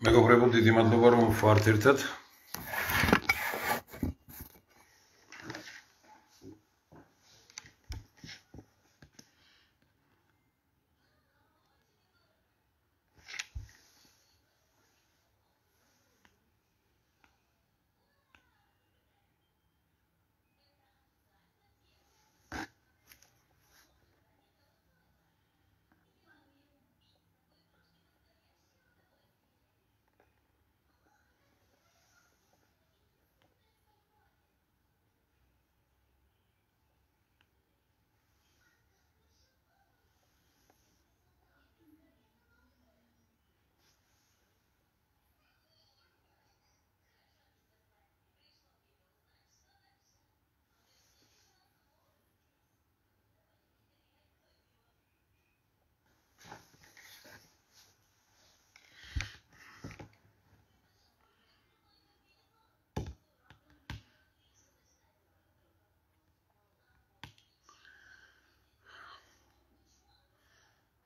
მეგობრებო, დიდი მადლობა რომ ვართ ერთად.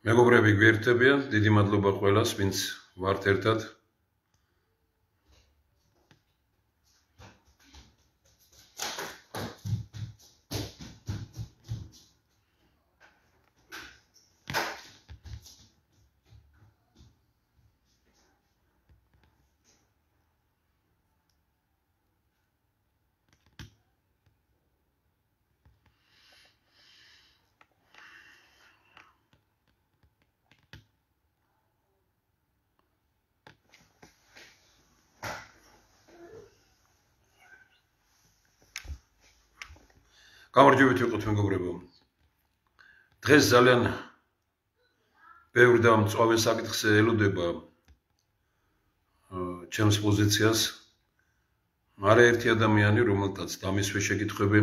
მეგობრები, გვერდებიან, დიდი მადლობა ყველას, ვინც ვართ ერთად. გამარჯვებით ვიყოთ მეგობრებო. დღეს ძალიან ბევრი და მწვავე საკითხზე ელოდება ჩემს პოზიციას. არაერთი ადამიანი, რომელთაც დამისვე შეკითხვები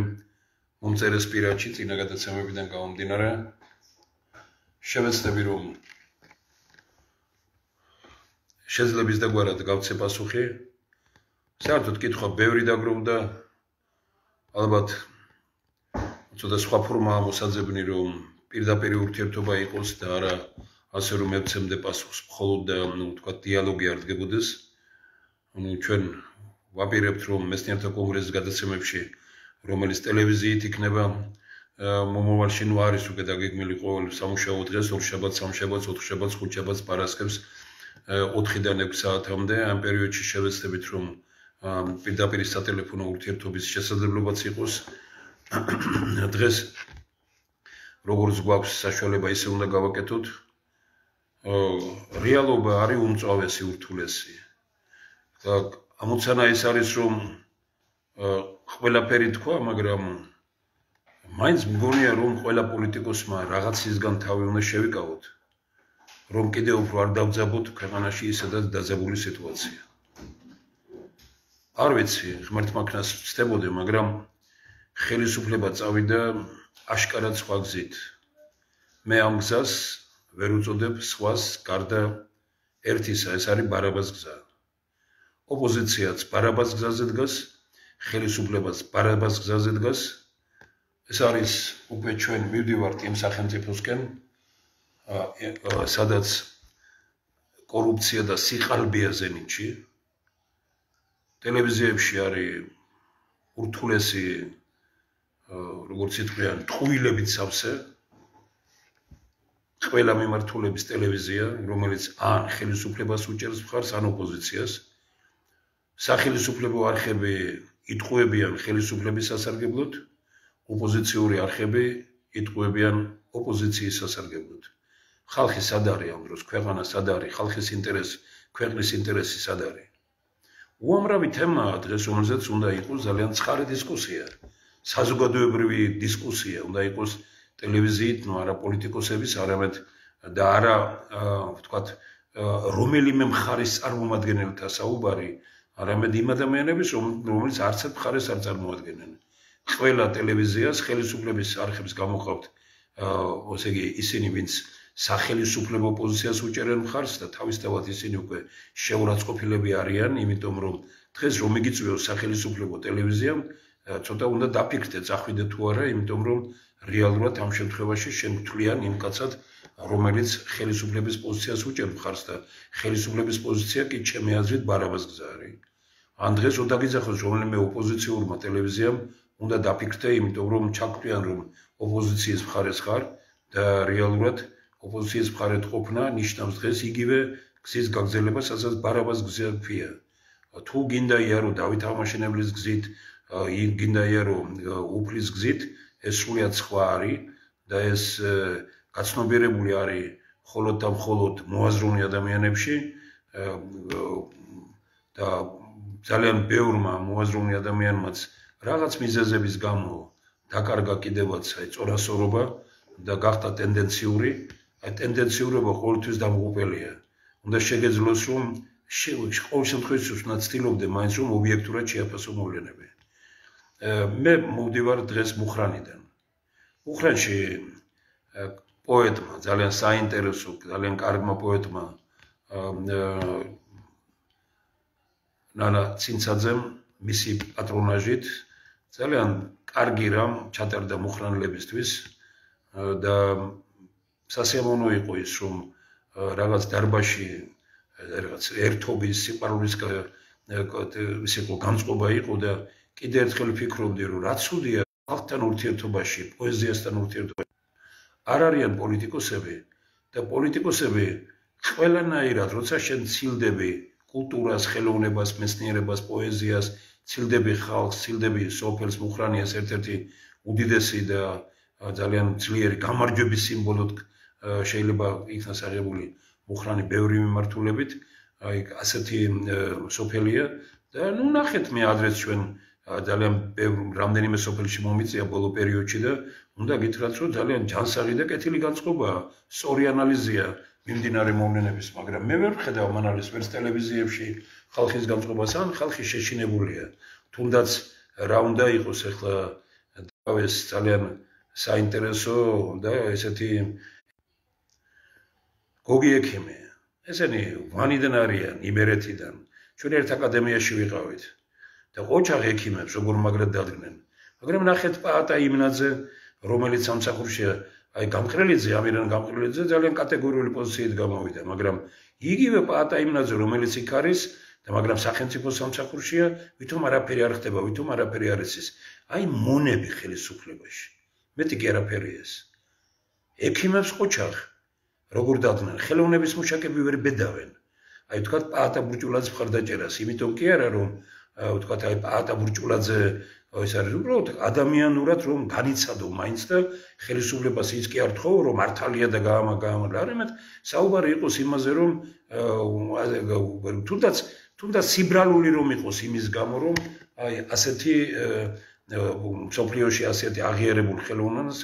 მომწერეს პირადში წინა გადაცემებიდან გამომდინარე, შევეცდები რომ შეძლების დაგვარად გავცე პასუხი. საერთოდ კითხვა ბევრი დაგროვდა, ალბათ ცოტა სხვა ფორმაა მოსაძებნი რომ პირდაპირ ურთიერთობა იყოს და არა ასე რომ მევცემდე პასუხს მხოლოდ და თქვა დიალოგი არ დგებოდეს. ჩვენ ვაპირებთ რომ მეცნიერთა კონგრესის გადაცემებში, რომელიც ტელევიზიით იქნება მომავალში არის უკვე დაგეგმილი ყოველ სამუშაო დღეს, ორ შაბათს, სამ შაბათს, ოთხ შაბათს, ხუთ შაბათს, პარასკევს 4-დან 6 საათამდე. ამ პერიოდში შევეცდებით რომ პირდაპირ სატელეფონო ურთიერთობის შესაძლებლობაც იყოს. დღეს როგორც გვაქვს საშუალება ისე უნდა გავაკეთოთ. რეალობა არის უმწვავესი, ურთულესი. ამოცანა ის არის რომ ყველაფერი თქვა, მაგრამ მაინც მგონია რომ ყველა პოლიტიკოსმა რაღაცისგან თავი უნდა შევიკავოთ, რომ კიდევ უფრო არ დავძაბოთ ქვეყანაში ისედაც დაძაბული სიტუაცია. არ ვიცი, ღმერთმა ქნას ვწდებოდი, მაგრამ ხელისუფლება წავიდა აშკარად სხვა გზით. მე ამ გზას ვერ უწოდებ სხვას გარდა ერთისა, ეს არის ბარაბას გზა. ოპოზიციაც ბარაბას გზაზე დგას, ხელისუფლებას ბარაბას გზაზე დგას. ეს არის უკვე ჩვენ მივდივართ იმ სახელმწიფოსკენ, სადაც კორუფცია და სიყალბეა ზენიტში. ტელევიზიებში არის ურთულესი როგორც იტყვიან, ტყუილებით სავსე, ყველა მიმართულების ტელევიზია, რომელიც ან ხელისუფლებას უჭერს მხარს, ან ოპოზიციას. სახელისუფლებო არხები იტყუებიან ხელისუფლების სასარგებლოდ, ოპოზიციური არხები იტყუებიან ოპოზიციის სასარგებლოდ. ხალხი სად არის ამ დროს, ქვეყანა სად არის, ხალხის ინტერესი, ქვეყნის ინტერესი სად არის. უამრავი თემაა დღეს, რომელზეც უნდა იყოს ძალიან ცხარე დისკუსია. საზოგადოებრივი დისკუსია უნდა იყოს ტელევიზიით, არა პოლიტიკოსების, არამედ და არა ვთქვათ რომელიმე მხარის წარმომადგენელთა საუბარი, არამედ იმ ადამიანების, რომელიც არც ერთ მხარეს არ წარმოადგენენ. ყველა ტელევიზიას ხელისუფლების არხებს გამოყავთ, ესე იგი ისინი, ვინც სახელისუფლებო პოზიციას უჭერენ მხარს და თავისთავად ისინი უკვე შეურაცხყოფილები არიან, იმიტომ რომ დღეს რომ იგიწვიოს სახელისუფლებო ტელევიზიამ, ცოტა უნდა დაფიქრდეთ, წახვიდეთ თუ არა, იმიტომ რომ რეალურად ამ შემთხვევაში შემთვლიან იმ კაცად, რომელიც ხელისუფლების პოზიციას უჭერს მხარს და ხელისუფლების პოზიცია კი ჩემი აზრით ბარაბას გზა არის. ან დღეს უნდა გიძახოს რომელიმე ოპოზიციურმა ტელევიზიამ უნდა დაფიქრდე, იმიტომ რომ ჩაგვყვიან რომ ოპოზიციის მხარეს ხარ და რეალურად ოპოზიციის მხარეთ ყოფნა ნიშნავს დღეს იგივე გზის გაგრძელებას, სადაც ბარაბას გზა ქვია. თუ გინდა იარო დავით აღმაშენებლის გზით, გინდა იარო უფლის გზით, ეს სრულიად სხვა არის და ეს გაცნობიერებული არის მხოლოდ და მხოლოდ მოაზროვნე ადამიანებში და ძალიან ბევრმა მოაზროვნე ადამიანმაც რაღაც მიზეზების გამო დაკარგა კიდევაც წონასწორობა და გახდა ტენდენციური. Აი ტენდენციურობა ყოველთვის დამღუპელია. უნდა შეგეძლოს რომ ყოველ შემთხვევაში უნდა ცდილობდე მაინც რომ ობიექტურად შეაფასო მოვლენები. მე მოვდივარ დღეს მუხრანიდან. მუხრანში პოეტმა, ძალიან საინტერესო, ძალიან კარგმა პოეტმა ნანა ცინცაძემ მისი პატრონაჟით ძალიან კარგი რამ ჩატარდა მუხრანელებისთვის და სასიამოვნო იყო ის რომ რაღაც დარბაზში რაღაც ერთობის სიყვარულის ისე განწყობა იყო და კიდე ერთხელ ფიქრობდი რომ რა ცუდია ხალხთან ურთიერთობაში, პოეზიასთან ურთიერთობაში არ არიან პოლიტიკოსები და პოლიტიკოსები ყველანაირად როცა შენ ცილდები კულტურას, ხელოვნებას, მეცნიერებას, პოეზიას, ცილდები ხალხს, ცილდები სოფელს, მუხრანიას ერთ-ერთი უდიდესი და ძალიან ძლიერი გამარჯვების სიმბოლოდ შეიძლება იქნას აღებული მუხრანი ბევრი მიმართულებით, აი ასეთი სოფელია და ნუ ნახეთ მე ადრეც ჩვენ ძალიან რამდენიმე სოფელში მომიწია ბოლო პერიოდში და უნდა გითხრათ რომ ძალიან ჯანსაღი და კეთილი განწყობაა, სწორი ანალიზია მიმდინარე მოვლენების, მაგრამ მე ვერ ვხედავ მანალის ვერც ტელევიზიებში ხალხის განწყობას, ან ხალხი შეშინებულია. თუნდაც რა უნდა იყოს ახლა ეს ძალიან საინტერესო და ესეთი გოგი ექიმი. ესენი ვანიდან არიან, იმერეთიდან. ჩვენ ერთ აკადემიაში ვიყავით და ყოჩაღ ექიმებს როგორ მაგრად დადგნენ. მაგრამ ნახეთ პაატა იმნაძე, რომელიც სამსახურშია, აი გამყრელიძე, ამირან გამყრელიძე ძალიან კატეგორიული პოზიციით გამოვიდა, მაგრამ იგივე პაატა იმნაძე, რომელიც იქ არის და მაგრამ სახელმწიფო სამსახურშია, ვითომ არაფერი არ ხდება, ვითომ არაფერი არ იცის. აი მონები ხელისუფლებაში. მეტი კი არაფერი ეს. ექიმებს ყოჩაღ როგორ დადგნენ, ხელოვნების მუშაკები ვერ ბედავენ. აი თქვათ პაატა ბურჭულაძის მხარდაჭერას, იმიტომ კი არა რომ თქვათ აი პაატა ბურჭულაძე ეს არის უბრალოდ ადამიანურად რომ განიცადო მაინც და ხელისუფლებას ის კი არ თხოვო რომ მართალია და გაამაგა, არამედ საუბარი იყოს იმაზე რომ თუნდაც სიბრალული რომ იყოს იმის გამო რომ აი ასეთი სოფლიოში ასეთი აღიარებულ ხელოვნებას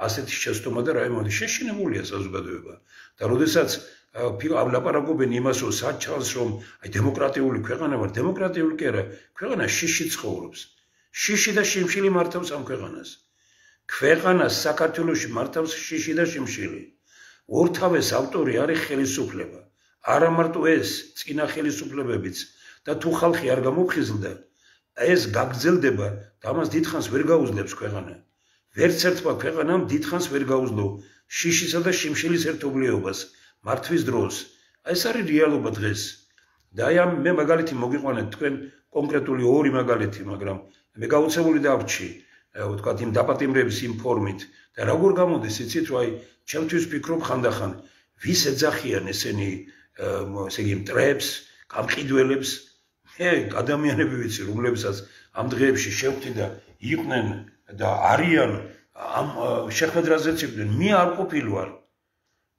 ასეთი შეცდომა და რაიმონი შეშინებულია საზოგადოება და როდესაც ლაპარაკობენ იმას რომ საჩანს რომ აი დემოკრატიული ქვეყანა ვარ, დემოკრატიული კი არა, ქვეყანა შიში ცხოვრობს. შიში და შიმშილი მართავს ამ ქვეყანას. ქვეყანას საქართველოში მართავს შიში და შიმშილი. ორთავეს ავტორი არის ხელისუფლება. არა მარტო ეს, წინა ხელისუფლებებიც და თუ ხალხი არ გამოფხიზლდა, ეს გაგრძელდება და ამას დიდხანს ვერ გაუძლებს ქვეყანა. ვერც ერთმა ქვეყანამ დიდხანს ვერ გაუძლო შიშისა და შიმშილის ერთობლიობას მართვის დროს. ეს არის რეალობა დღეს. და აი ამ მე მაგალითი მოგიყვანეთ თქვენ კონკრეტული ორი მაგალითი, მაგრამ მე გაუცემული დავრჩი, ვთქვათ იმ დაპატიმრების იმ ფორმით და როგორ გამოდის იცით რომ აი ჩემთვის ვფიქრობ ხანდახან ვის ეძახიან ესენი ესე იგი მტრებს, გამყიდველებს, მე ადამიანები ვიცი რომლებსაც ამ დღეებში შევხვდი და იყვნენ და არიან ამ შეხვედრაზეც იყვნენ, მე არ ყოფილი ვარ.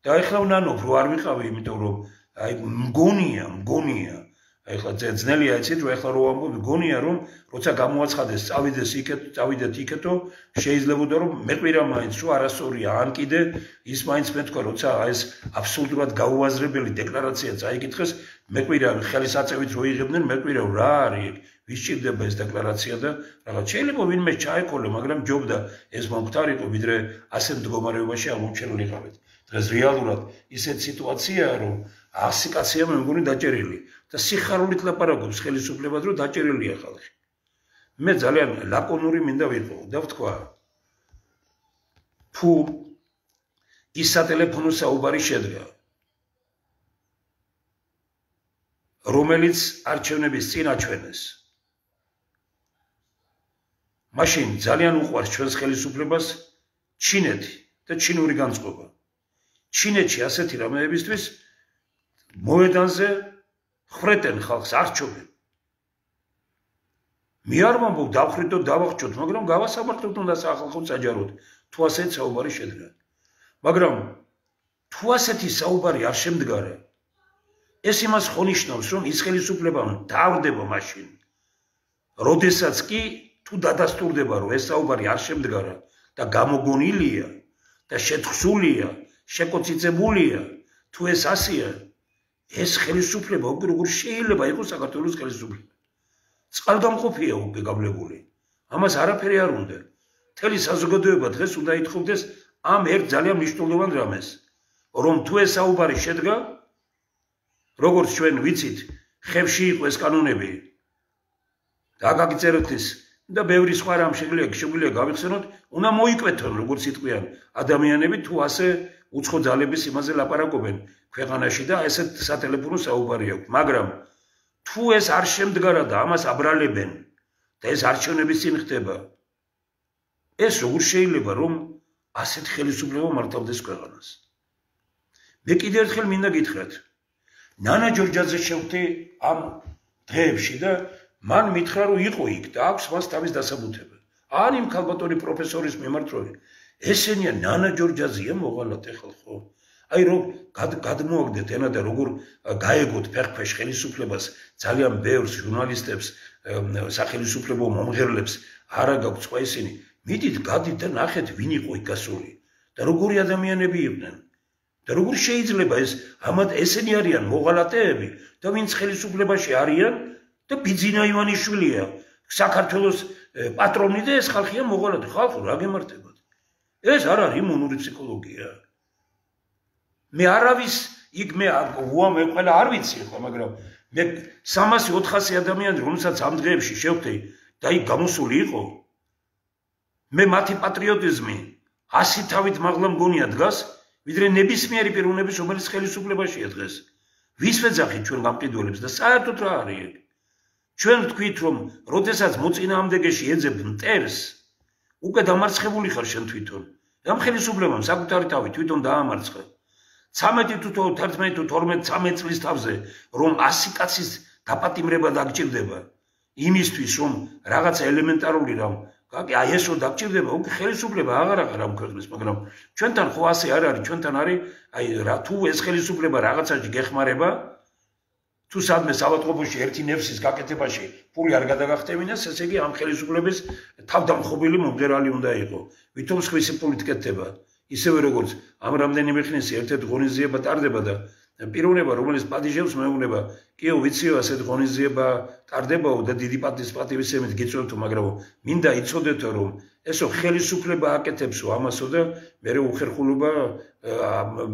და ეხლა ვნანობ რომ არ ვიყავი, იმიტომ რომ აი მგონია ეხლა ძნელია იცით რომ ეხლა რო ვამბობ მგონია რომ როცა გამოაცხადეს წავიდეთ იქეთო შეიძლებოდა რომ მეყვირა მაინც რომ არასწორია ან კიდე ის მაინც მე თქვა როცა ეს აბსოლუტურად გაუაზრებელი დეკლარაცია წაიკითხეს მეყვირა ხელისაწევით რო იღებდნენ მეყვირა რა არის ვის ჭირდება ეს დეკლარაცია და რაღაც შეიძლება ვინმე ჩაეკოლე მაგრამ ჯობდა ეს მომხდარიყო ვიდრე ასე მდგომარეობაში აღმოჩენილიყავით დღეს რეალურად ისეთ სიტუაციაა რომ 100 კაცია მე მგონი დაჭერილი და სიხარულით ლაპარაკობს ხელისუფლებას რომ დაჭერილია ხალხი. მე ძალიან ლაკონური მინდა ვიყო და ვთქვა. თუ ის სატელეფონო საუბარი შედგა, რომელიც არჩევნების წინ აჩვენეს. მაშინ ძალიან უყვარს ჩვენს ხელისუფლებას ჩინეთი და ჩინური განწყობა. ჩინეთში ასეთი რამეებისთვის მოედანზე ხრეტენ ხალხს არჩევენ. მე არ მომბობ დავხრიტოთ, დავახჭოთ, მაგრამ გავასამართლოთ უნდა სახალხო საჯაროდ, თუ ასეთ საუბარი შედგა. მაგრამ თუ ასეთი საუბარი არ შემდგარა, ეს იმას ხონიშნავს, რომ ის ხელისუფლება დაავდება მაშინ. როდესაც კი თუ დადასტურდება, რომ ეს საუბარი არ შემდგარა და გამოგონილია და შეთხსულია, შეკოწიწებულია, თუ ეს ასეა, ეს ხელისუფლება უკვე როგორ შეიძლება იყოს საქართველოს ხელისუფლება. წყალგამყოფია უკვე გავლებული. ამას არაფერი არ უნდა. მთელი საზოგადოება დღეს უნდა ითხოვდეს ამ ერთ ძალიან მნიშვნელოვან რამეს, რომ თუ ეს საუბარი შედგა, როგორც ჩვენ ვიცით, ხევში იყო ეს კანონები და გაგიწეროთ ის და ბევრი სხვა რამ შეგვიძლია გავიხსენოთ, უნდა მოიკვეთონ, როგორც იტყვიან ადამიანები, თუ ასე უცხო ძალების იმაზე ლაპარაკობენ ქვეყანაში და ესეთ სატელეფონო საუბარი აქვს. მაგრამ თუ ეს არ შემდგარა და ამას აბრალებენ და ეს არჩევნების წინ ხდება, ეს როგორ შეიძლება რომ ასეთ ხელისუფლება მართავდეს ქვეყანას? მე კიდევ ერთხელ მინდა გითხრათ, ნანა ჯორჯაძე შევხვდი ამ დღეებში და მან მითხრა, რომ იყო იქ და აქვს მას თავის დასაბუთება. ან იმ ქალბატონი პროფესორის მიმართველი, ესენია ნანა ჯორჯაძეა მოღალატე ეხლა ხო? აი რომ გადმოაგდეთ ენა და როგორ გაეგოთ ფერქვეშ ხელისუფლებას ძალიან ბევრს ჟურნალისტებს, სახელისუფლებო მომღერლებს არა გაქვთ სხვა ისინი. მიდით გადით და ნახეთ ვინ იყო იქ გასული და როგორი ადამიანები იყვნენ და როგორ შეიძლება ეს ამათ ესენი არიან მოღალატეები და ვინც ხელისუფლებაში არიან და ბიძინა ივანიშვილია საქართველოს პატრონი და ეს ხალხია მოღალატე. ხალხო რა გემართებათ? ეს არ არის იმუნური ფსიქოლოგია. მე არავის იქ მე ყველა არ ვიცი ხო, მაგრამ მე 300-400 ადამიანი რომელსაც ამ დღეებში შევხვდი და იქ გამოსული იყო, მე მათი პატრიოტიზმი 100 თავით მაღლა მგონია დგას, ვიდრე ნებისმიერი პიროვნების, რომელიც ხელისუფლებაშია დღეს. ვის ვეძახით ჩვენ გამყიდველებს და საერთოდ რა არის ეგ? ჩვენ ვთქვით, რომ როდესაც მოწინააღმდეგეში ეძებ მტერს, უკვე დამარცხებული ხარ შენ თვითონ. ამ ხელისუფლებამ საკუთარი თავი თვითონ დაამარცხა. 13 თუ 11 თუ 12 13 წლის თავზე რომ 100 კაცის დაპატიმრება დაგჭირდება იმისთვის რომ რაღაცა ელემენტარული რამ აი ესო დაგჭირდება უკვე ხელისუფლება აღარ ამ ქვეყნის, მაგრამ ჩვენთან ხო ასე არ არის, ჩვენთან არის აი რა თუ ეს ხელისუფლება რაღაცაში გეხმარება, თუ სადმე საავადმყოფოში ერთი ნეფსის გაკეთებაში ფული არ გადაგახტევინეს, ესე იგი ამ ხელისუფლების თავდამხობელი მომღერალი უნდა იყო. ვითომ სხვისი ფულით კეთდება? ისევე როგორც ამ რამდენიმე ხნის ერთ-ერთ ღონისძიება ტარდება და პიროვნება, რომელიც პატიჟებს მეუბნება, კიო ვიციო ასეთ ღონისძიება ტარდებაო და დიდი პატივისცემით გიწევთო, მაგრამ მინდა იცოდეთო, რომ ესო ხელისუფლება აკეთებსო ამასო და მე უხერხულობა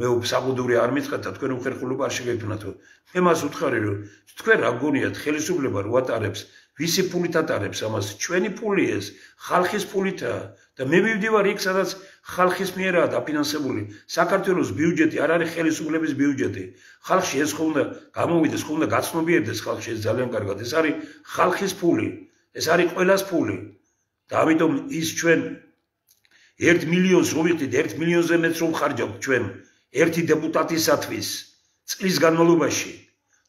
მე საფუდური არ მითხრათ და თქვენ უხერხულობა არ შეგექმნათო. მე მას უთხარი, რომ თქვენ რა გონიათ ხელისუფლება რო ატარებს, ვისი ფულით ატარებს ამას? ჩვენი ფული ეს, ხალხის ფულითაა და მე მივდივარ იქ, სადაც ხალხის მიერაა დაფინანსებული. საქართველოს ბიუჯეტი არ არის ხელისუფლების ბიუჯეტი. ხალხში ეს ხო უნდა გამოვიდეს, ხო უნდა გაცნობიერდეს ხალხში ეს ძალიან კარგად. ეს არის ხალხის ფული, ეს არის ყველას ფული. და ამიტომ ის ჩვენ 1 მილიონს ვიხდით, 1 მილიონზე მეც რომ ხარჯავთ ჩვენ ერთი დეპუტატისათვის წლის განმავლობაში.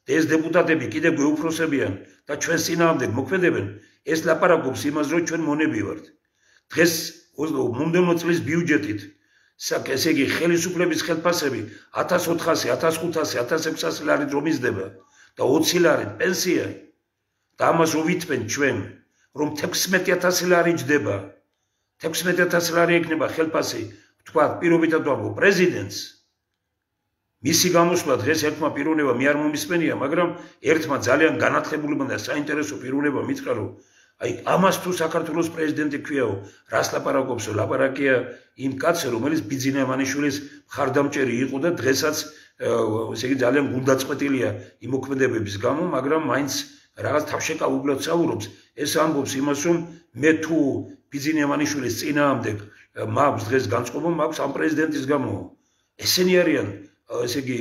და ეს დეპუტატები კიდევ გვეუფროსებიან და ჩვენ წინააღმდეგ მოქმედებენ, ეს ლაპარაკობს იმას, რომ ჩვენ მონები ვართ. დღეს მომდევნო წლის ბიუჯეტით, ესე იგი ხელისუფლების ხელფასები 1400, 1500, 1600 ლარით რომ იზრდება და 20 ლარით პენსია და ამას ვითმენ ჩვენ, რომ 16000 ლარი ჯდება, 16000 ლარი ეკნება ხელფასი, თქვა პირობითად ვამბობ პრეზიდენტს. მისი გამოსვლა დღეს ერთმა პიროვნებამ არ მომისმენია, მაგრამ ერთმა ძალიან განათლებულმა და საინტერესო პიროვნებამ მითხრა, რომ აი ამას თუ საქართველოს პრეზიდენტი ქვიაო, რას ლაპარაკობსო? ლაპარაკია იმ კაცზე, რომელიც ბიძინა ივანიშვილის მხარდამჭერი იყო და დღესაც ესე იგი ძალიან გულდაწყვეტილია იმ მოქმედებების გამო, მაგრამ მაინც რაღაც თავშეკავებლად საუბრობს. ეს ამბობს იმას, რომ მე თუ ბიძინა ივანიშვილის წინააღმდეგ მაქვს დღეს განწყობა, მაქვს ამ პრეზიდენტის გამო. ესენი არიან ესე იგი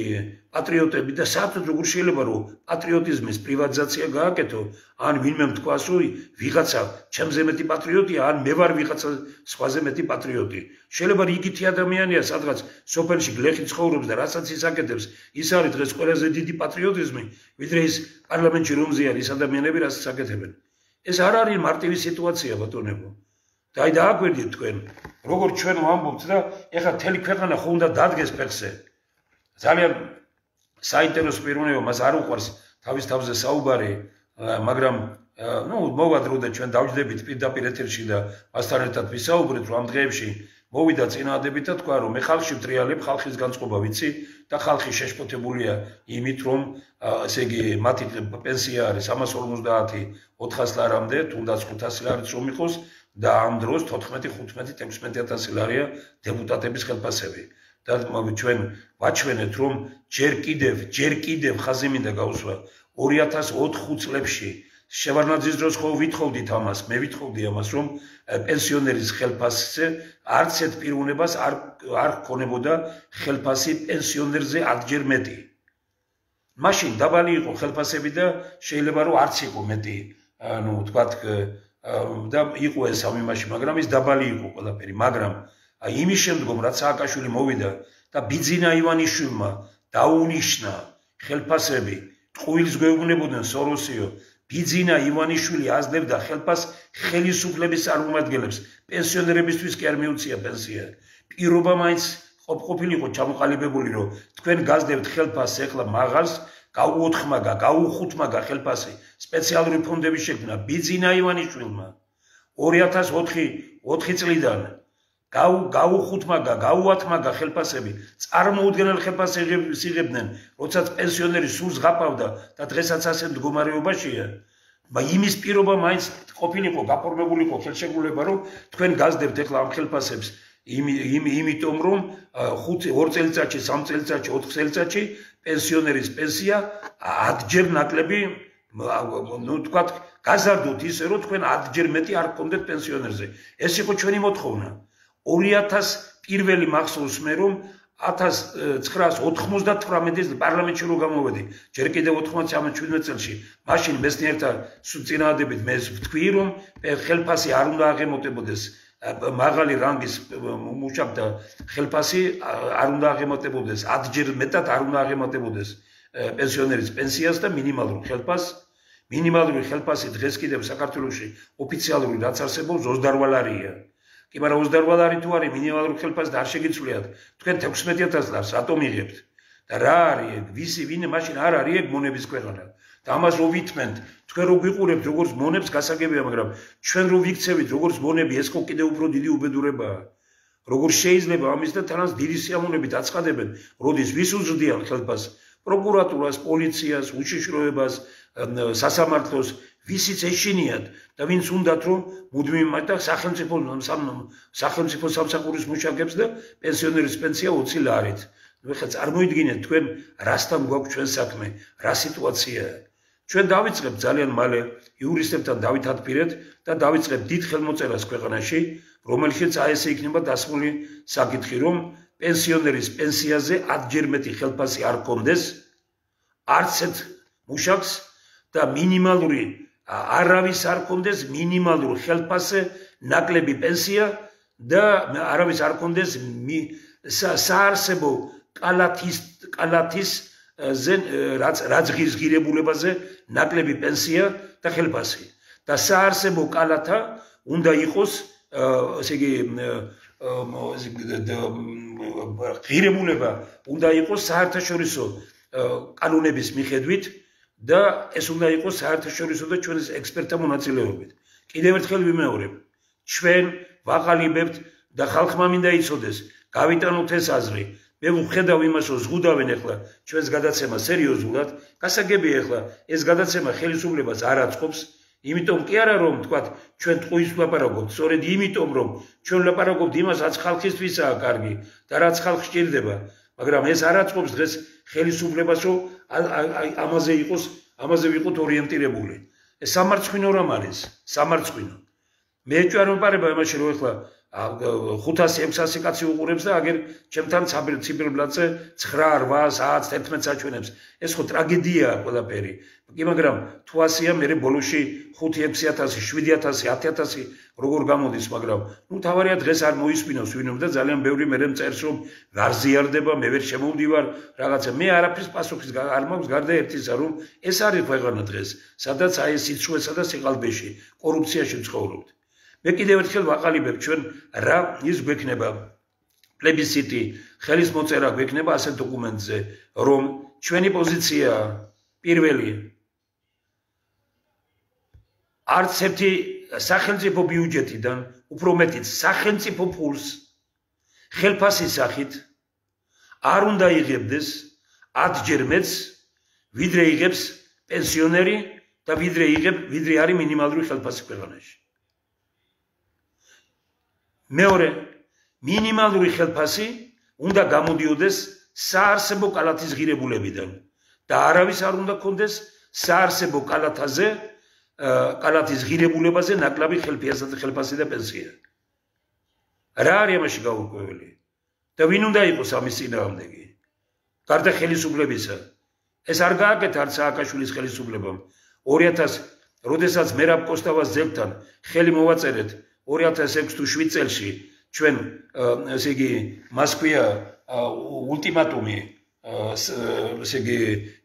პატრიოტები და საერთოდ როგორ შეიძლება რომ პატრიოტიზმის პრივატიზაცია გააკეთო ან ვინმე თქვას რომ ვიღაცა ჩემზე მეტი პატრიოტია ან მე ვარ ვიღაცა სხვაზე მეტი პატრიოტი შეიძლება რიგითი ადამიანია სადღაც სოფელში გლეხი ცხოვრობს და რასაც ის აკეთებს ის არის დღეს ყველაზე დიდი პატრიოტიზმი ვიდრე ის პარლამენტში რომზე არის ადამიანები რასაც აკეთებენ ეს არ არის მარტივი სიტუაცია ბატონებო და აი დააგვერდით თქვენ როგორ ჩვენ ვამბობთ და ეხლა მთელი ქვეყანა ხო უნდა დადგეს ფეხზე ძალიან საინტერესო პიროვნება მას არ უყვარს თავის თავზე საუბარი მაგრამ მოვა დრო და ჩვენ დავჯდებით პირდაპირ ეთერში და მასთან ერთად ვისაუბრეთ რომ ამ დღეებში მოვიდა წინაადებით და თქვა რომ მე ხალხში ვტრიალებ ხალხის განწყობა ვიცი და ხალხი შეშფოთებულია იმით რომ ესე იგი მათი პენსია არის 350-400 ლარამდე თუნდაც 500 ლარიც რომ იყოს და ამ დროს 14-15-16000 ლარია დეპუტატების ხელფასები და ჩვენ ვაჩვენეთ რომ ჯერ კიდევ ხაზი მინდა გავუსვა 2004 წლებში შევარდნაძის დროს ხო ვითხოვდით ამას მე ვითხოვდი ამას რომ პენსიონერის ხელფასზე არც ერთ პიროვნებას არ ქონებოდა ხელფასი პენსიონერზე 10-ჯერ მეტი მაშინ დაბალი იყო ხელფასები და შეიძლება რომ არც იყო მეტი ანუ თქვათ და იყო ეს ამ იმაში მაგრამ ის დაბალი იყო ყველაფერი მაგრამ იმის შემდგომ რაც სააკაშვილი მოვიდა და ბიძინა ივანიშვილმა დაუნიშნა ხელფასები ტყუილს გვეუბნებოდნენ სოროსიო ბიძინა ივანიშვილი აძლევდა ხელფას ხელისუფლების წარმომადგენლებს პენსიონერებისთვის კი არ მიუწია პენსია პირობა მაინც ყოფილიყო ჩამოყალიბებული რომ თქვენ გაზდევთ ხელფასს ეხლა მაღალს გაუხუთმაგა ხელფასი სპეციალური ფონდები შექმნა ბიძინა ივანიშვილმა 2004 წლიდან გაუხუთმაგა ხელფასები წარმოუდგენელ ხელფასებს იღებდნენ როდესაც პენსიონერი სულს ღაპავდა და დღესაც ასე მდგომარეობაშია იმის პირობა მაინც ყოფილიყო გაფორმებულიყო ხელშეკრულება რომ თქვენ გაზდებთ ეხლა ამ ხელფასებს იმიტომ რომ 2 წელიწადში 3 წელიწადში 4 წელიწადში პენსიონერის პენსია 10-ჯერ ნაკლები თქვათ გაზარდოთ ისე რომ თქვენ 10-ჯერ მეტი არ გქონდეთ პენსიონერზე ეს იყო ჩვენი მოთხოვნა 2000 პირველი მახსოვს მე რომ 1999 წლის პარლამენტში რო გამოვედი ჯერ კიდევ 97 წელში მაშინ მესნიერთან წინაადებით მე ვთქვი რომ ხელფასი არ უნდა აღემატებოდეს მაღალი რანგის მუშაკთა ხელფასი არ უნდა აღემატებოდეს 10-ჯერ მეტად არ უნდა აღემატებოდეს პენსიონერის პენსიას და მინიმალური ხელფასი დღეს კიდევ საქართველოში ოფიციალური რაც არსებობს 28 ლარია კი მაგრამ 28 ლარი თუ არის მინიმალური ხელფასი და არ შეგიცვლიათ თქვენ 16000 ლარს რატომ იღებთ და რა არის ვისი ვინე მაშინ არ არის ეგ მონების ქვეყანა და ამას რო ვითმენთ თქვენ რო გვიყურებთ როგორც მონებს გასაგებია მაგრამ ჩვენ რო ვიქცევით როგორც მონები ეს ხო კიდევ უფრო დიდი უბედურებაა როგორ შეიძლება ამის და თანაც დიდი სიამოვნებით აცხადებენ როდის ვის უზრდიან ხელფასს პროკურატურას პოლიციას უშიშროებას სასამართლოს ვისიც ეშინიათ და ვინც უნდათ რომ მუდმივ და სახელმწიფო სამსახურის მუშაკებს და პენსიონერის პენსია 20 ლარით ხა წარმოიდგინეთ თქვენ რასთან გვაქვს ჩვენ საქმე რა სიტუაციაა ჩვენ დავიწყებთ ძალიან მალე იურისტებთან დავითათბირეთ და დავიწყებთ დიდ ხელმოწერას ქვეყანაში რომელშიც ესე იქნება დასმული საკითხი რომ პენსიონერის პენსიაზე 10-ჯერ მეტი ხელფასი არ გქონდეს არც ერთ მუშაკს და მინიმალური არავის არ გქონდეს მინიმალურ ხელფასზე ნაკლები პენსია და არავის არ გქონდეს საარსებო კალათის რაც ღირებულებაზე ნაკლები პენსია და ხელფასი და საარსებო კალათა უნდა იყოს ესე იგი ღირებულება უნდა იყოს საერთაშორისო კანონების მიხედვით და ეს უნდა იყოს საერთაშორისო და ჩვენს ექსპერტთა მონაწილეობით. კიდევ ერთხელ ვიმეორებ, ჩვენ ვაყალიბებთ და ხალხმა მინდა იცოდეს, გავიტანოთ ეს აზრი. მე ვხედავ იმას, რომ ზღუდავენ ახლა ჩვენს გადაცემა სერიოზულად, გასაგებია ახლა ეს გადაცემა ხელისუფლებას არ აწყობს, იმიტომ კი არა რომ თქვათ ჩვენ ტყუის ვლაპარაკობთ, სწორედ იმიტომ რომ ჩვენ ვლაპარაკობთ იმას, რაც ხალხისთვისაა კარგი და რაც ხალხს სჭირდება, მაგრამ ეს არ აწყობს დღეს ხელისუფლებას, რომ ამაზე ვიყოთ ორიენტირებული. ეს სამარცხვინო რამ არის, სამარცხვინო. მე ჩვენ ვაპარება იმაში, რომ ახლა 500-600 კაცი უყურებს და აგერ ჩემთან ციფერბლატზე 9, 8, 10, 11 საჩვენებს. ეს ხო ტრაგედიაა ყველაფერი. კი, მაგრამ თუ ასეა, მე ბოლოში 5-6,000, 7,000, 10,000 როგორ გამოდის, მაგრამ ნუ თავარია დღეს არ მოისმინოს ვინმე და ძალიან ბევრი მე მწერს რომ გარზიარდება, მე ვერ შემოვდივარ რაღაცა. მე არაფრის პასუხის არ მაქვს გარდა ერთისა, რომ ეს არის ქვეყანა დღეს, სადაც აი სიცრუესა და სიყალბეში, კორუფციაში ცხოვრობთ. მე კიდევ ერთხელ ვაყალიბებ ჩვენ რა ის გვექნება პლებისციტი, ხელის მოწერა გვექნება ასეთ დოკუმენტზე, რომ ჩვენი პოზიცია პირველი არც ერთი სახელმწიფო ბიუჯეტიდან, უფრო მეტიც სახელმწიფო ფულს ხელფასის სახით არ უნდა იღებდეს 10 ჯერ მეც, ვიდრე იღებს პენსიონერი და ვიდრე არის მინიმალური ხელფასი ქვეყანაში. მეორე, მინიმალური ხელფასი უნდა გამოდიოდეს საარსებო კალათის ღირებულებიდან და არავის არ უნდა კონდეს საარსებო კალათის ღირებულებაზე ნაკლები ხელფასი და პენსია. რა არის ამაში გაურკვეველი? და ვინ უნდა იყოს ამის წინააღმდეგი? გარდა ხელისუფლებისა. ეს არ გააკეთა არც სააკაშვილის ხელისუფლებამ. 2000, როდესაც მერაბ კოსტავას ძებთან ხელი მოვაწერეთ 2006 თუ 7 წელში ჩვენ ესე იგი მას ქვია ულტიმატუმი ესე იგი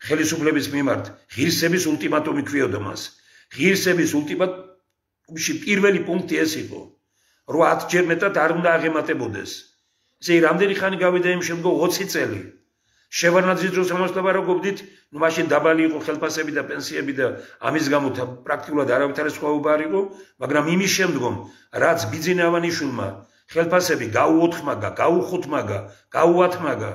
ხელისუფლების მიმართ ღირსების ულტიმატუმი ქვიოდა მას. ღირსების ულტიმატუმში პირველი პუნქტი ეს იყო, რომ 10 ჯერ მეტად არ უნდა აღემატებოდეს. ესე იგი რამდენი ხანი გავიდა იმ შემდგომ 20 წელი. შევარნაძის დროს ამას ლაპარაკობდით, ნუ მაშინ დაბალი იყო ხელფასები და პენსიები და ამის გამო პრაქტიკულად არავითარი სხვაობა არ იყო, მაგრამ იმის შემდგომ რაც ბიძინა ავანიშვილმა ხელფასები გაუოთხმაგა, გაუხუთმაგა, გაუათმაგა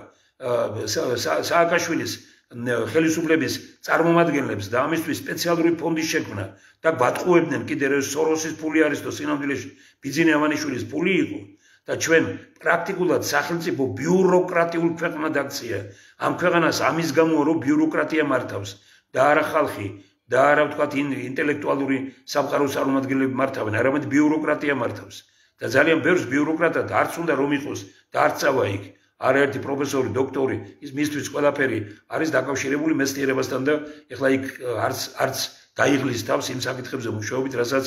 სააკაშვილის ხელისუფლების წარმომადგენლებს და ამისთვის სპეციალური ფონდის შექმნა და გვატყუებდნენ კიდე რომ სოროსის ფული არის და სინამდვილეში ბიძინა ავანიშვილის ფული იყო და ჩვენ პრაქტიკულად სახელმწიფო ბიუროკრატიულ ქვეყნად აქცია. ამ ქვეყანას ამის გამო რომ ბიუროკრატია მართავს და არა ხალხი და არა ვთქვათ ინტელექტუალური სამყაროს წარმომადგენლები მართავენ, არამედ ბიუროკრატია მართავს. და ძალიან ბევრს ბიუროკრატად არც უნდა რომ იყოს და არც წავა იქ. არაერთი პროფესორი, დოქტორი, ის მისთვის ყველაფერი არის დაკავშირებული მეცნიერებასთან და ეხლა იქ არც გაიღლის თავს იმ საკითხებზე მუშაობით, რასაც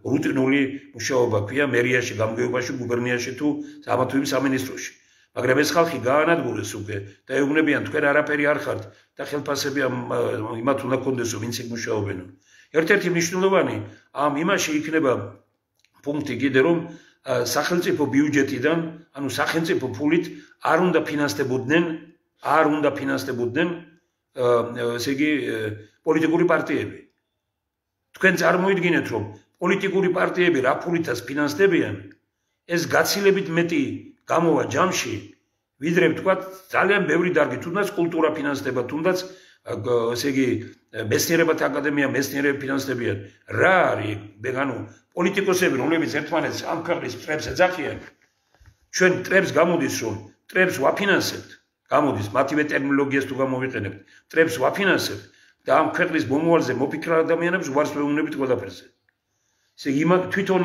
რუტინული მუშაობა ქვია მერიაში, გამგეობაში, გუბერნიაში თუ ამა თუ იმ სამინისტროში. მაგრამ ეს ხალხი გაანადგურეს უკვე და ეუბნებიან თქვენ არაფერი არ ხართ და ხელფასები იმათ უნდა კონდესო, ვინც იქ მუშაობენ. ერთ-ერთი მნიშვნელოვანი ამ იმაში იქნება პუნქტი კიდე რომ სახელმწიფო ბიუჯეტიდან, ანუ სახელმწიფო ფულით არ უნდა ფინანსდებოდნენ ესე იგი პოლიტიკური პარტიები. თქვენ წარმოიდგინეთ რომ პოლიტიკური პარტიები რა ფულითაც ფინანსდებიან, ეს გაცილებით მეტი გამოვა ჯამში, ვიდრე ვთქვათ ძალიან ბევრი დარგი, თუნდაც კულტურა ფინანსდება, თუნდაც ესე იგი მეცნიერებათა აკადემია მეცნიერები ფინანსდებიან. რა არის ანუ პოლიტიკოსები, რომლებიც ერთმანეთს ამ ქვეყნის მტრებს ეძახიან, ჩვენ მტრებს გამოდის რომ მტრებს ვაფინანსებთ, გამოდის მათივე ტერმინოლოგიას თუ გამოვიყენებთ, მტრებს ვაფინანსებთ და ამ ქვეყნის მომავალზე მოფიქრ ადამიანებს უარს ვეუბნებით ყველაფერზე. ესე იგი თვითონ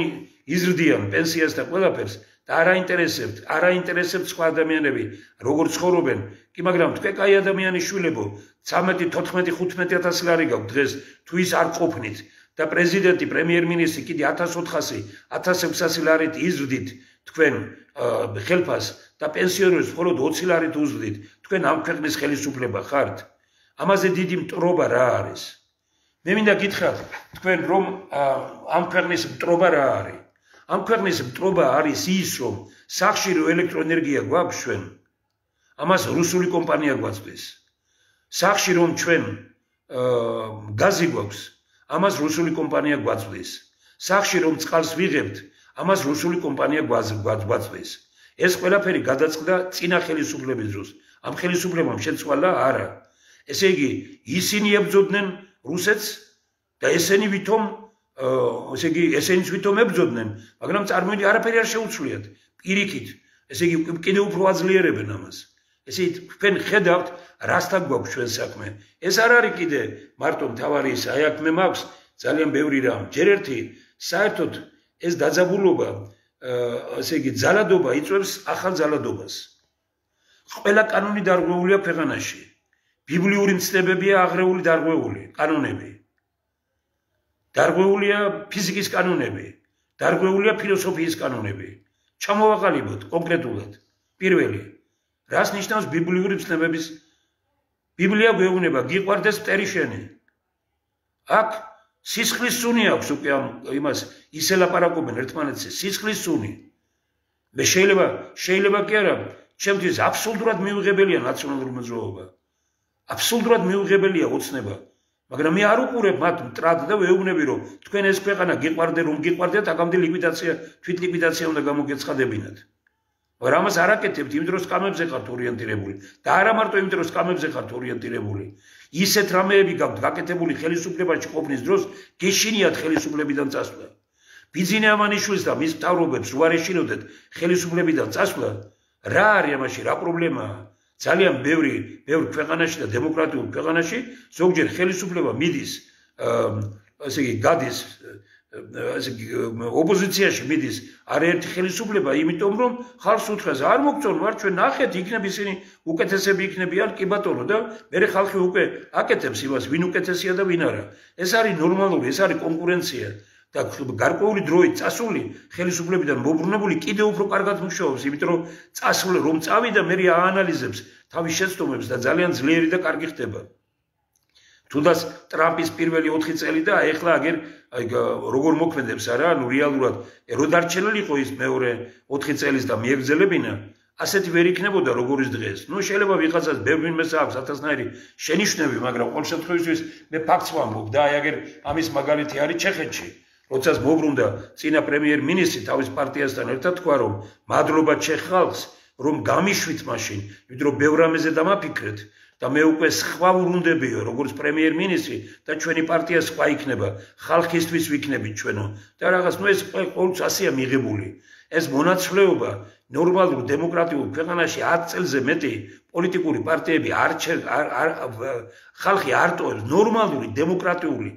იზრდიან პენსიას და ყველაფერს და არაინტერესებთ სხვა ადამიანები როგორ ცხოვრობენ. კი, მაგრამ თქვენ კაი ადამიანის შვილებო 13, 14, 15,000 ლარი გაქვთ დღეს, თუ ის არ ყოფნით და პრეზიდენტი, პრემიერ-მინისტრი კიდე 1400, 1600 ლარით იზრდით თქვენ ხელფას და პენსიონერებს მხოლოდ 20 ლარით უზრდით, თქვენ ამ ქვეყნის ხელისუფლება ხართ? ამაზე დიდი მტრობა რა არის? მე მინდა გითხრათ თქვენ რომ ამ ქვეყნის მტრობა რა არის? ამ ქვეყნის მტრობა არის ის რომ სახშირო ელექტროენერგია გვაქვს ჩვენ, ამას რუსული კომპანია გვაწვდის. სახში რომ ჩვენ გაზი გვაქვს, ამას რუსული კომპანია გვაწვდის. სახში რომ წყალს ვიღებთ, ამას რუსული კომპანია გვაწვდის. ეს ყველაფერი გადაწყდა წინა ხელისუფლების დროს. ამ ხელისუფლებამ შეცვალა არა. ესე იგი, ისინი ებრძოდნენ რუსეთს და ესენიც ვითომ ებრძოდნენ, მაგრამ წარმოიდგინეთ არაფერი არ შეუცვლიათ. პირიქით, ესე იგი კიდევ უფრო აძლიერებენ ამას. ესე იგი, თქვენ ხედავთ, რასთან გვაქვს ჩვენ საქმე. ეს არ არის კიდე მარტო მთავარი ის, აი აქ მე მაქვს ძალიან ბევრი რამ. ჯერ ერთი, საერთოდ ეს დაძაბულობა ასე იგი ძალადობა იწვევს ახალ ძალადობას. ყველა კანონი დარღვეულია ქვეყანაში. ბიბლიური მცნებებია აღრეული დარღვეული კანონები. დარღვეულია ფიზიკის კანონები, დარღვეულია ფილოსოფიის კანონები. ჩამოვაყალიბოთ კონკრეტულად. პირველი, რას ნიშნავს ბიბლიური მცნებების? ბიბლია გვეუბნება, გიყვარდეს მტერი შენი. აქ სისხლის სუნი აქვს უკვე იმას ისე ლაპარაკობენ ერთმანეთზე, სისხლის სუნი. მე შეიძლება კი არა, ჩემთვის აბსოლუტურად მიუღებელია ნაციონალური მოძრაობა. აბსოლუტურად მიუღებელია ოცნება. მაგრამ მე არ უყურებ მათ მტრად და ვეუბნები, რომ თქვენ ეს ქვეყანა გიყვარდე, რომ გიყვარდეთ, აქამდე ლიკვიდაცია, თვითლიკვიდაცია უნდა გამოგეცხადებინათ. მაგრამ ამას არ აკეთებთ, იმ დროს სკამებზე ხართ ორიენტირებული. და არა მარტო იმ დროს სკამებზე ხართ ორიენტირებული. ისეთ რამეები გაქვთ გაკეთებული ხელისუფლებაში ყოფნის დროს, გეშინიათ ხელისუფლებიდან წასვლა. ბიძინე ამანიშვილს და მის მთავრობებს უარეშინოდეთ ხელისუფლებიდან წასვლა. რა არის ამაში, რა პრობლემაა? ძალიან ბევრი ქვეყანაში და დემოკრატიულ ქვეყანაში ზოგჯერ ხელისუფლება მიდის, ასე იგი გადის, ასე იგი ოპოზიციაში მიდის არაერთი ხელისუფლება, იმიტომ რომ ხალხს უთხრას არ მოგწონ ვარ ჩვენ ნახეთ, იქნებ ისინი უკეთესები იქნებიან, კი ბატონო და მე ხალხი უკვე აკეთებს იმას, ვინ უკეთესია და ვინ არა. ეს არის ნორმალური, ეს არის კონკურენცია. და გარკვეული დროით წასული ხელისუფლებიდან მოbrunებული კიდევ უფრო კარგად მუშაობს, იმიტომ რომ წასული რომ წავიდა მე აანალიზებს თავის შეცდომებს და ძალიან ძლიერი და კარგი ხდება. თუნდაც ტრამპის პირველი 4 წელი და ეხლა აგერ როგორ მოქმედებს არა, ანუ რეალურად რო დარჩენილი იყო ის მეორე 4 წელის და მიეგრძელებინა, ასეთი ვერ იქნებოდა როგორ ის დღეს. ნუ შეიძლება ვიღაცას ბევრი მესა აქვს ათასნაირი შენიშვნები, მაგრამ ყოველ შემთხვევაში მე ფაქტს ვამბობ და აი აგერ ამის მაგალითი არის ჩეხეთში. როდესაც მოbrunდა წინა პრემიერ-მინისტრი თავის პარტიასთან ერთად თქვა, რომ მადლობა ჩეხ ხალხს, რომ გამიშვით მაშინ, ვიდრე ბევრ რამეზე დამაფიქრეთ და მე უკვე სხვა ვრუნდებიო, როგორც პრემიერ-მინისტრი და ჩვენი პარტია სხვა იქნება, ხალხისთვის ვიქნებით ჩვენო. და რაღაც ნუ ეს ყოველთვის ასეა მიღებული. ეს მონაცვლეობა ნორმალურ დემოკრატიულ ქვეყანაში 10 წელზე მეტი პოლიტიკური პარტიები ხალხი არ ტოვებს ნორმალური დემოკრატიული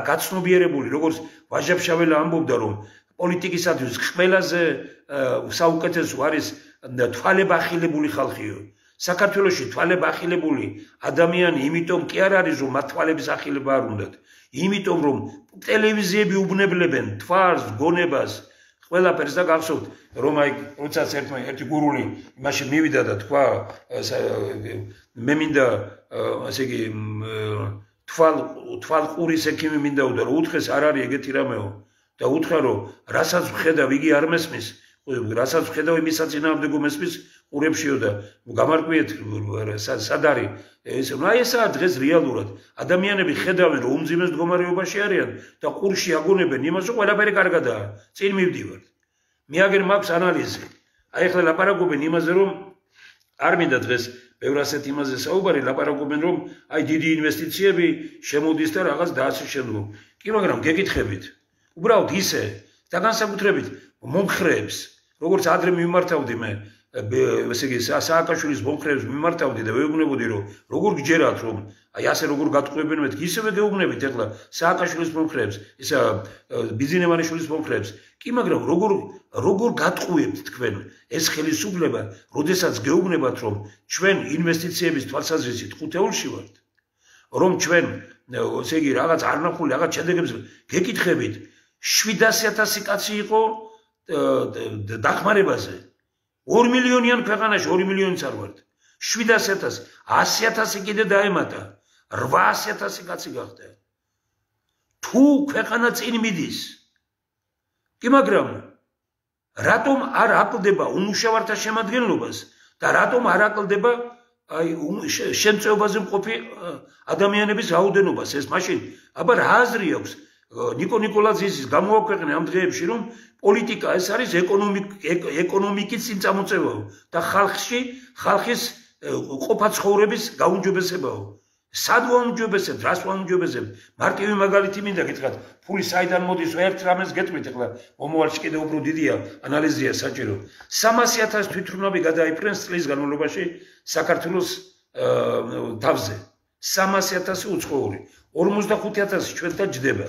გაცნობიერებული, როგორც ვაჟა-ფშაველა ამბობდა, რომ პოლიტიკისათვის ყველაზე საუკეთესო არის თვალებახილებული ხალხიო. საქართველოში თვალებახილებული ადამიანი იმიტომ კი არ არის, რომ მათ თვალების ახილება არ უნდათ, იმიტომ რომ ტელევიზიები უბნებლებენ თვალს, გონებას, ყველაფერს და გახსოვთ, რომ აი როდესაც ერთი გურული იმაში მივიდა და თქვა, მე მინდა ასე იგი თვალყურის ექიმი მინდაოდა, რომ უთხრეს არ არის ეგეთი რამეო და უთხრა, რომ რასაც ვხედავ, იგი არ მესმის, რასაც ვხედავ, იმის საწინააღმდეგო მესმის ყურებშიო და გამარკვიეთ სად არის ეს. აი ესაა დღეს რეალურად. ადამიანები ხედავენ, რომ უმძიმეს მდგომარეობაში არიან და ყურში აგონებენ იმას, რომ ყველაფერი კარგადაა. წინ მივდივართ. მე აგერ მაქვს ანალიზი. აი ახლა ლაპარაკობენ იმაზე, რომ არ მინდა დღეს ბევრ ასეთ იმაზე საუბარი, ლაპარაკობენ, რომ აი დიდი ინვესტიციები შემოდის და რაღაც და ასე შემდგომ. კი, მაგრამ გეკითხებით. უბრალოდ ისე და განსაკუთრებით მომხრეებს, როგორც ადრე მიმართავდი მე ესე იგი სააკაშვილის მომხრეებს მიმართავდი და ვეუბნებოდი, რომ როგორ გჯერათ, რომ აი ასე როგორ გატყუებენ მეთქი, ისევე გეუბნებით ახლა სააკაშვილის მომხრეებს, ისა ბიძინემანიშვილის მომხრეებს. კი, მაგრამ როგორ გატყუებთ თქვენ ეს ხელისუფლება, როდესაც გეუბნებათ, რომ ჩვენ ინვესტიციების თვალსაზრისით ხუთეულში ვართ, რომ ჩვენ ესე იგი რაღაც არნახული რაღაც შედეგებს გეკითხებით, 700,000 კაცი იყო დახმარებაზე. 2 მილიონიან ქვეყანაში 2 მილიონიც არ ვართ. 700,000, 100,000 კიდე დაემატა. 800,000 კაცი გახდა. თუ ქვეყანა წინ მიდის. კი, მაგრამ რატომ არ აკლდება უმუშავართა შემადგენლობას და რატომ არ აკლდება აი შემწეობაზე მყოფი ადამიანების რაოდენობას? ეს მაშინ აბა რა აზრი აქვს ნიკო ნიკოლაძის გამოაქვეყნა ამ დღეებში, რომ პოლიტიკა ეს არის ეკონომიკის წინწამოწევაო და ხალხის ყოფა ცხოვრების გაუმჯობესებაო. სად ვაუმჯობესებთ, რას ვაუმჯობესებთ? მარტივი მაგალითი მინდა გითხრათ, ფული საიდან მოდის, ერთ რამეს გეტყვით, ახლა მომავალში კიდევ უფრო დიდია ანალიზია საჭირო. 300,000 თვითმფრინავი გადაიფრენს წლის განმავლობაში საქართველოს თავზე. 300,000 უცხოური, 45,000 ჩვენთან ჯდება.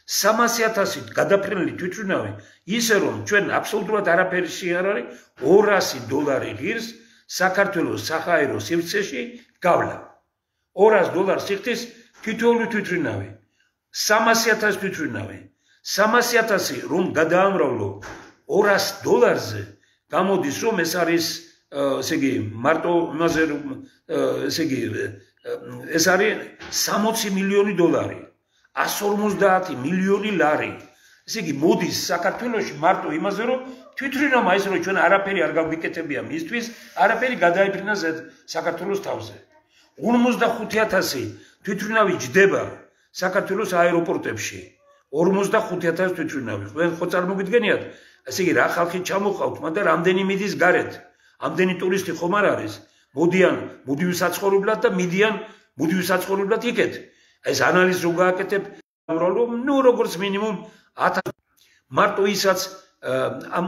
300,000 გადაფრენილი თვითმფრინავი ისე რომ ჩვენ აბსოლუტურად არაფერი არ არის $200 ღირს საქართველოს საჰაერო სივრცეში გავლა $200 სიხდის თითოეული თვითმფრინავი 300,000 თვითმფრინავი 300,000 რომ გადაამრავლო $200-ზე გამოდის რომ ეს არის ესე იგი მარტო იმაზე ესე იგი ეს არის $60 მილიონი 150 მილიონი ლარი ესე იგი მოდის საქართველოში მარტო იმაზე რომ თვითმფრინავმა ის რომ ჩვენ არაფერი არ გავგიკეთებია მისთვის არაფერი გადაიფრინა საქართველოს თავზე 55,000 თვითმფრინავი ჯდება საქართველოს აეროპორტებში 55,000 თვითმფრინავი ხო წარმოგიდგენიათ ესე იგი რა ხალხი ჩამოყავთ მაგრამ რამდენი მიდის გარეთ ამდენი ტურისტი ხომ არ არის მოდიან მუდივ საცხოვრებლად და მიდიან მუდივ საცხოვრებლად იქეთ ეს ანალიზი რო გააკეთებ რომ ნუ როგორც მინიმუმ 1000 მარტო ისაც ამ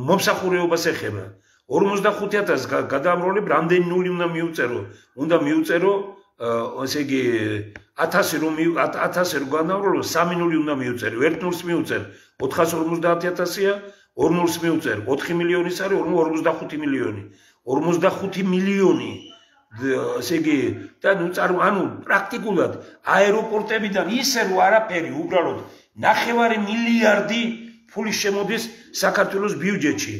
მომსახურეობას ეხება 55,000 გადაამრავლებ რამდენი ნული უნდა მიუწერო ესე იგი 1000 რომ 1000 რო განავროლო 3 ნული უნდა მიუწერო 1 ნულს მიუწერ 450,000-ია 2 ნულს მიუწერ 4 მილიონის არის 45 მილიონი 45 მილიონი ესე იგი და ნუ ანუ პრაქტიკულად აეროპორტებიდან ისე რომ არაფერი უბრალოდ 9 მილიარდი ფული შემოდის საქართველოს ბიუჯეტში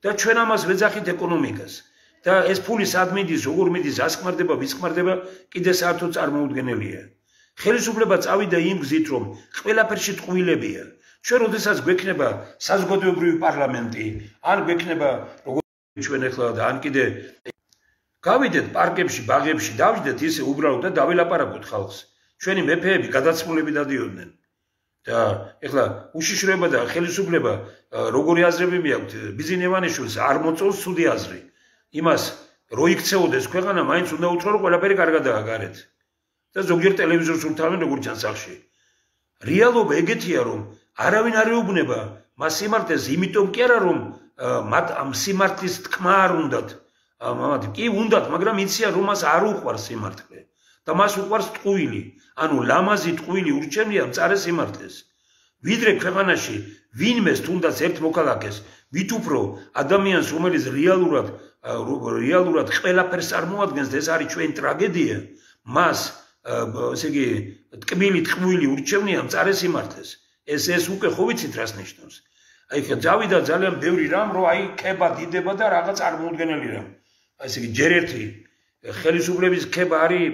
და ჩვენ ამას ვეძახით ეკონომიკას და ეს ფული სად მიდის როგორ მიდის ასხმარდება ვისხმარდება კიდე საერთოდ წარმოუდგენელია ხელისუფლება წავიდა იმ გზით რომ ყველაფერში ტყუილებია ჩვენ როდესაც გვექნება საზოგადოებრივი პარლამენტი ან გვექნება როგორ ჩვენ ახლა და ან კიდე გავიდეთ პარკებში ბაღებში დავждეთ ისე უბრალოდ და დავილაპარაკოთ ხალხს ჩვენი მეფეები გადაცმულები დადიოდნენ და ახლა უშიშროება და ხელისუფლება როგორი აზრები მიაქვთ ბიზინევანიშვილს არ მოწონს ცუდი აზრი იმას რო იქცეოდეს ქვეყანა მაინც უნდა უთრო რომ ყველაფერი კარგადაა გარეთ და ზოგიერთ ტელევიზორს ურთავენ როგორც ჩანს სახში რეალობა ეგეთია რომ არავინ არ ეუბნება მას სიმართლეს იმიტომ კი არა რომ მათ ამ სიმართლის თქმა არ უნდათ ამათ კი უნდათ მაგრამ იციან რომ მას არ უყვარს სიმართლე და მას უყვარს ტყუილი ანუ ლამაზი ტყუილი ურჩევნია მწარე სიმართლეს ვიდრე ქვეყანაში ვინმეს თუნდაც ერთ მოქალაქეს მით უფრო ადამიანს რომელიც რეალურად ყველაფერს წარმოადგენს და ეს არის ჩვენი ტრაგედია მას ესე იგი ტკბილი ტყუილი ურჩევნია მწარე სიმართლეს ეს უკვე ხო ვიცით რას ნიშნავს აი ხა დავიდა ძალიან ბევრი რამ რომ აი ქება დიდება და რაღაც წარმოუდგენელი რამ ესე იგი ჯერ ერთი ხელისუფლების ქება არის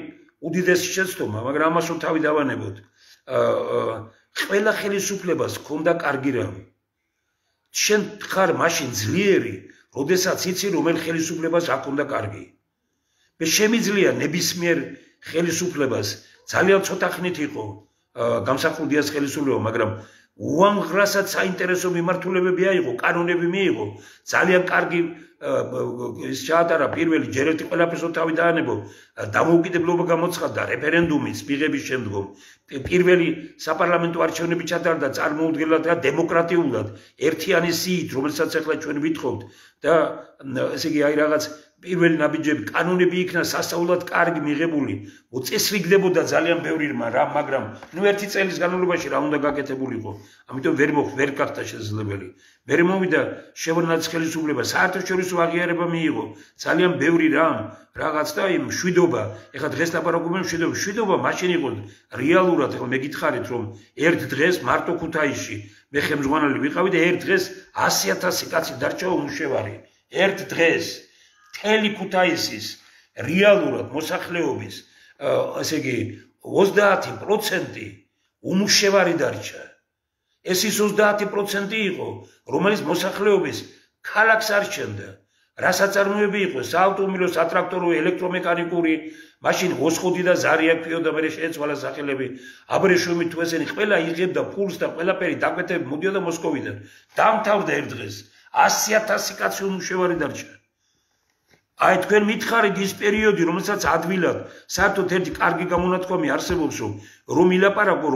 უდიდესი შეცდომა მაგრამ ამასო თავი დავანებოთ ყველა ხელისუფლებას ჰქონდა კარგი რამ შენ ხარ მაშინ ძლიერი როდესაც იცი რომელ ხელისუფლებას აქონდა კარგი მე შემიძლია ნებისმიერ ხელისუფლებას ძალიან ცოტა ხნით იყო გამსახურდიას ხელისუფლება მაგრამ უამღრასაც საინტერესო მიმართულებები აიღო კანონები მიიღო ძალიან კარგი ის ჩაატარა პირველი ჯერ ერთი ყველაფერს თავი დაანებო დამოუკიდებლობა გამოცხადდა რეფერენდუმის მიღების შემდგომ პირველი საპარლამენტო არჩევნები ჩატარდა წარმოუდგენლად და დემოკრატიულად ერთიანი სიით რომელსაც ახლა ჩვენ ვითხოვთ და ესე იგი აი რაღაც პირველი ნაბიჯები კანონები იქნა სასწაულად კარგი მიღებული მოწესრიგდებოდა ძალიან ბევრი რამ მაგრამ ნუ ერთი წელის განმავლობაში რა უნდა გაკეთებულიყო ამიტომ ვერ გახდა შესაძლებელი მე მომიდა შევრნაც ხელისუფლება საერთაშორისო აღიარება მიიღო ძალიან ბევრი რამ რაღაც და იმ შვიდობა ეხლა დღეს ლაპარაკობენ შვიდობა მაშინ იყო რეალურად ეხლა მე გითხარით რომ ერთ დღეს მარტო ქუთაისში მე ხელმძღვანელი ვიყავი და ერთ დღეს 100,000 კაცი დარჩა უმუშევარი ერთ დღეს მთელი ქუთაისის რეალურად მოსახლეობის ესე იგი 30% უმუშევარი დარჩა ეს ის 30% იყო რომელიც მოსახლეობის ქალაქს არ შენდა რა საწარმოები იყო საავტომობილო სატრაქტორო ელექტრომექანიკური მაშინ მოსხოდი და ზარი აქვიო და მე შეეცვალა სახელები აბრეშუმი თუ ესენი ყველა იღებდა ფულს და ყველაფერი დაკვეთები მოდიოდა მოსკოვიდან დამთავრდა ერთ დღეს 100,000 კაცი უმუშევარი დარჩა აი თქვენ მითხარით ის პერიოდი რომელსაც ადვილად საერთოდ ერთი კარგი გამონათქვამი არსებობს რომ ილაპარაკო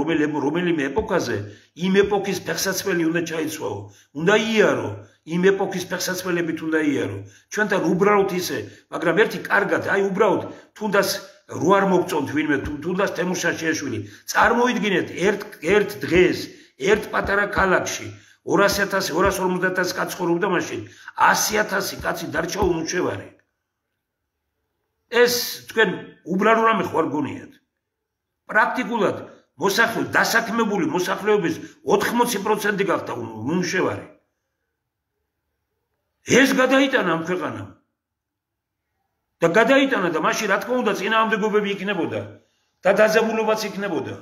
რომელიმე ეპოქაზე იმ ეპოქის ფეხსაცმელი უნდა ჩაიცვაო უნდა იარო იმ ეპოქის ფეხსაცმელებით უნდა იარო ჩვენთან უბრალოდ ისე მაგრამ ერთი კარგად აი უბრალოდ თუნდაც რო არ მოგწონთ ვინმე თუნდაც თემურ შაშიაშვილი წარმოიდგინეთ ერთ დღეს ერთ პატარა ქალაქში 200,000 250,000 კაცი ცხოვრობდა მაშინ 100,000 კაცი დარჩა უმუშევარი ეს თქვენ უბრალო რამე ხوار გონიათ პრაქტიკულად დასაქმებული მოსახლეობის 80% გახდა უმუშევარი ეს გადაიტანა ამ ქვეყანამ და გადაიტანა და მაშინ რა თქმა უნდა წინააღმდეგობები იქნებოდა და დაძაბულობაც იქნებოდა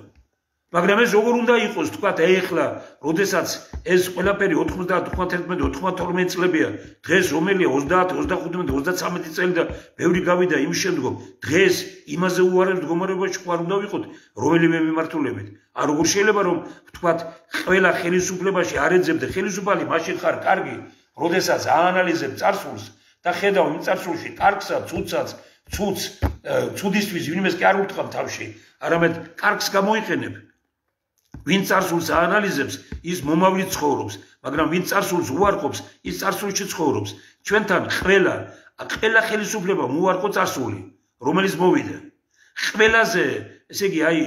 მაგრამ ეს როგორ უნდა იყოს თქვათ ეხლა როდესაც ეს ყველაფერი 91-92 წლებია დღეს რომელია 30-35-33 წელი და ბევრი გავიდა იმ შემდგომ დღეს იმაზე უარეს მდგომარეობაში ხوار უნდა ვიყოთ რომელიმე მიმართულებით ან როგორ შეიძლება რომ თქვათ ყველა ხელისუფლებაში არ ეძებდე ხელისუფალი მაშინ ხარ კარგი როდესაც აანალიზებ წარსულს და ხედავ იმ წარსულში კარგსა ცუდისთვის ვინმეს კი არ უთხრა თავში არამედ კარგს გამოიყენებ ვინ წარსულს აანალიზებს ის მომავლით ცხოვრობს მაგრამ ვინ წარსულს უარყოფს ის წარსულში ცხოვრობს ჩვენთან ყველა ხელისუფლებამ უარყო წარსული რომელიც მოვიდა ყველაზე ესე იგი აი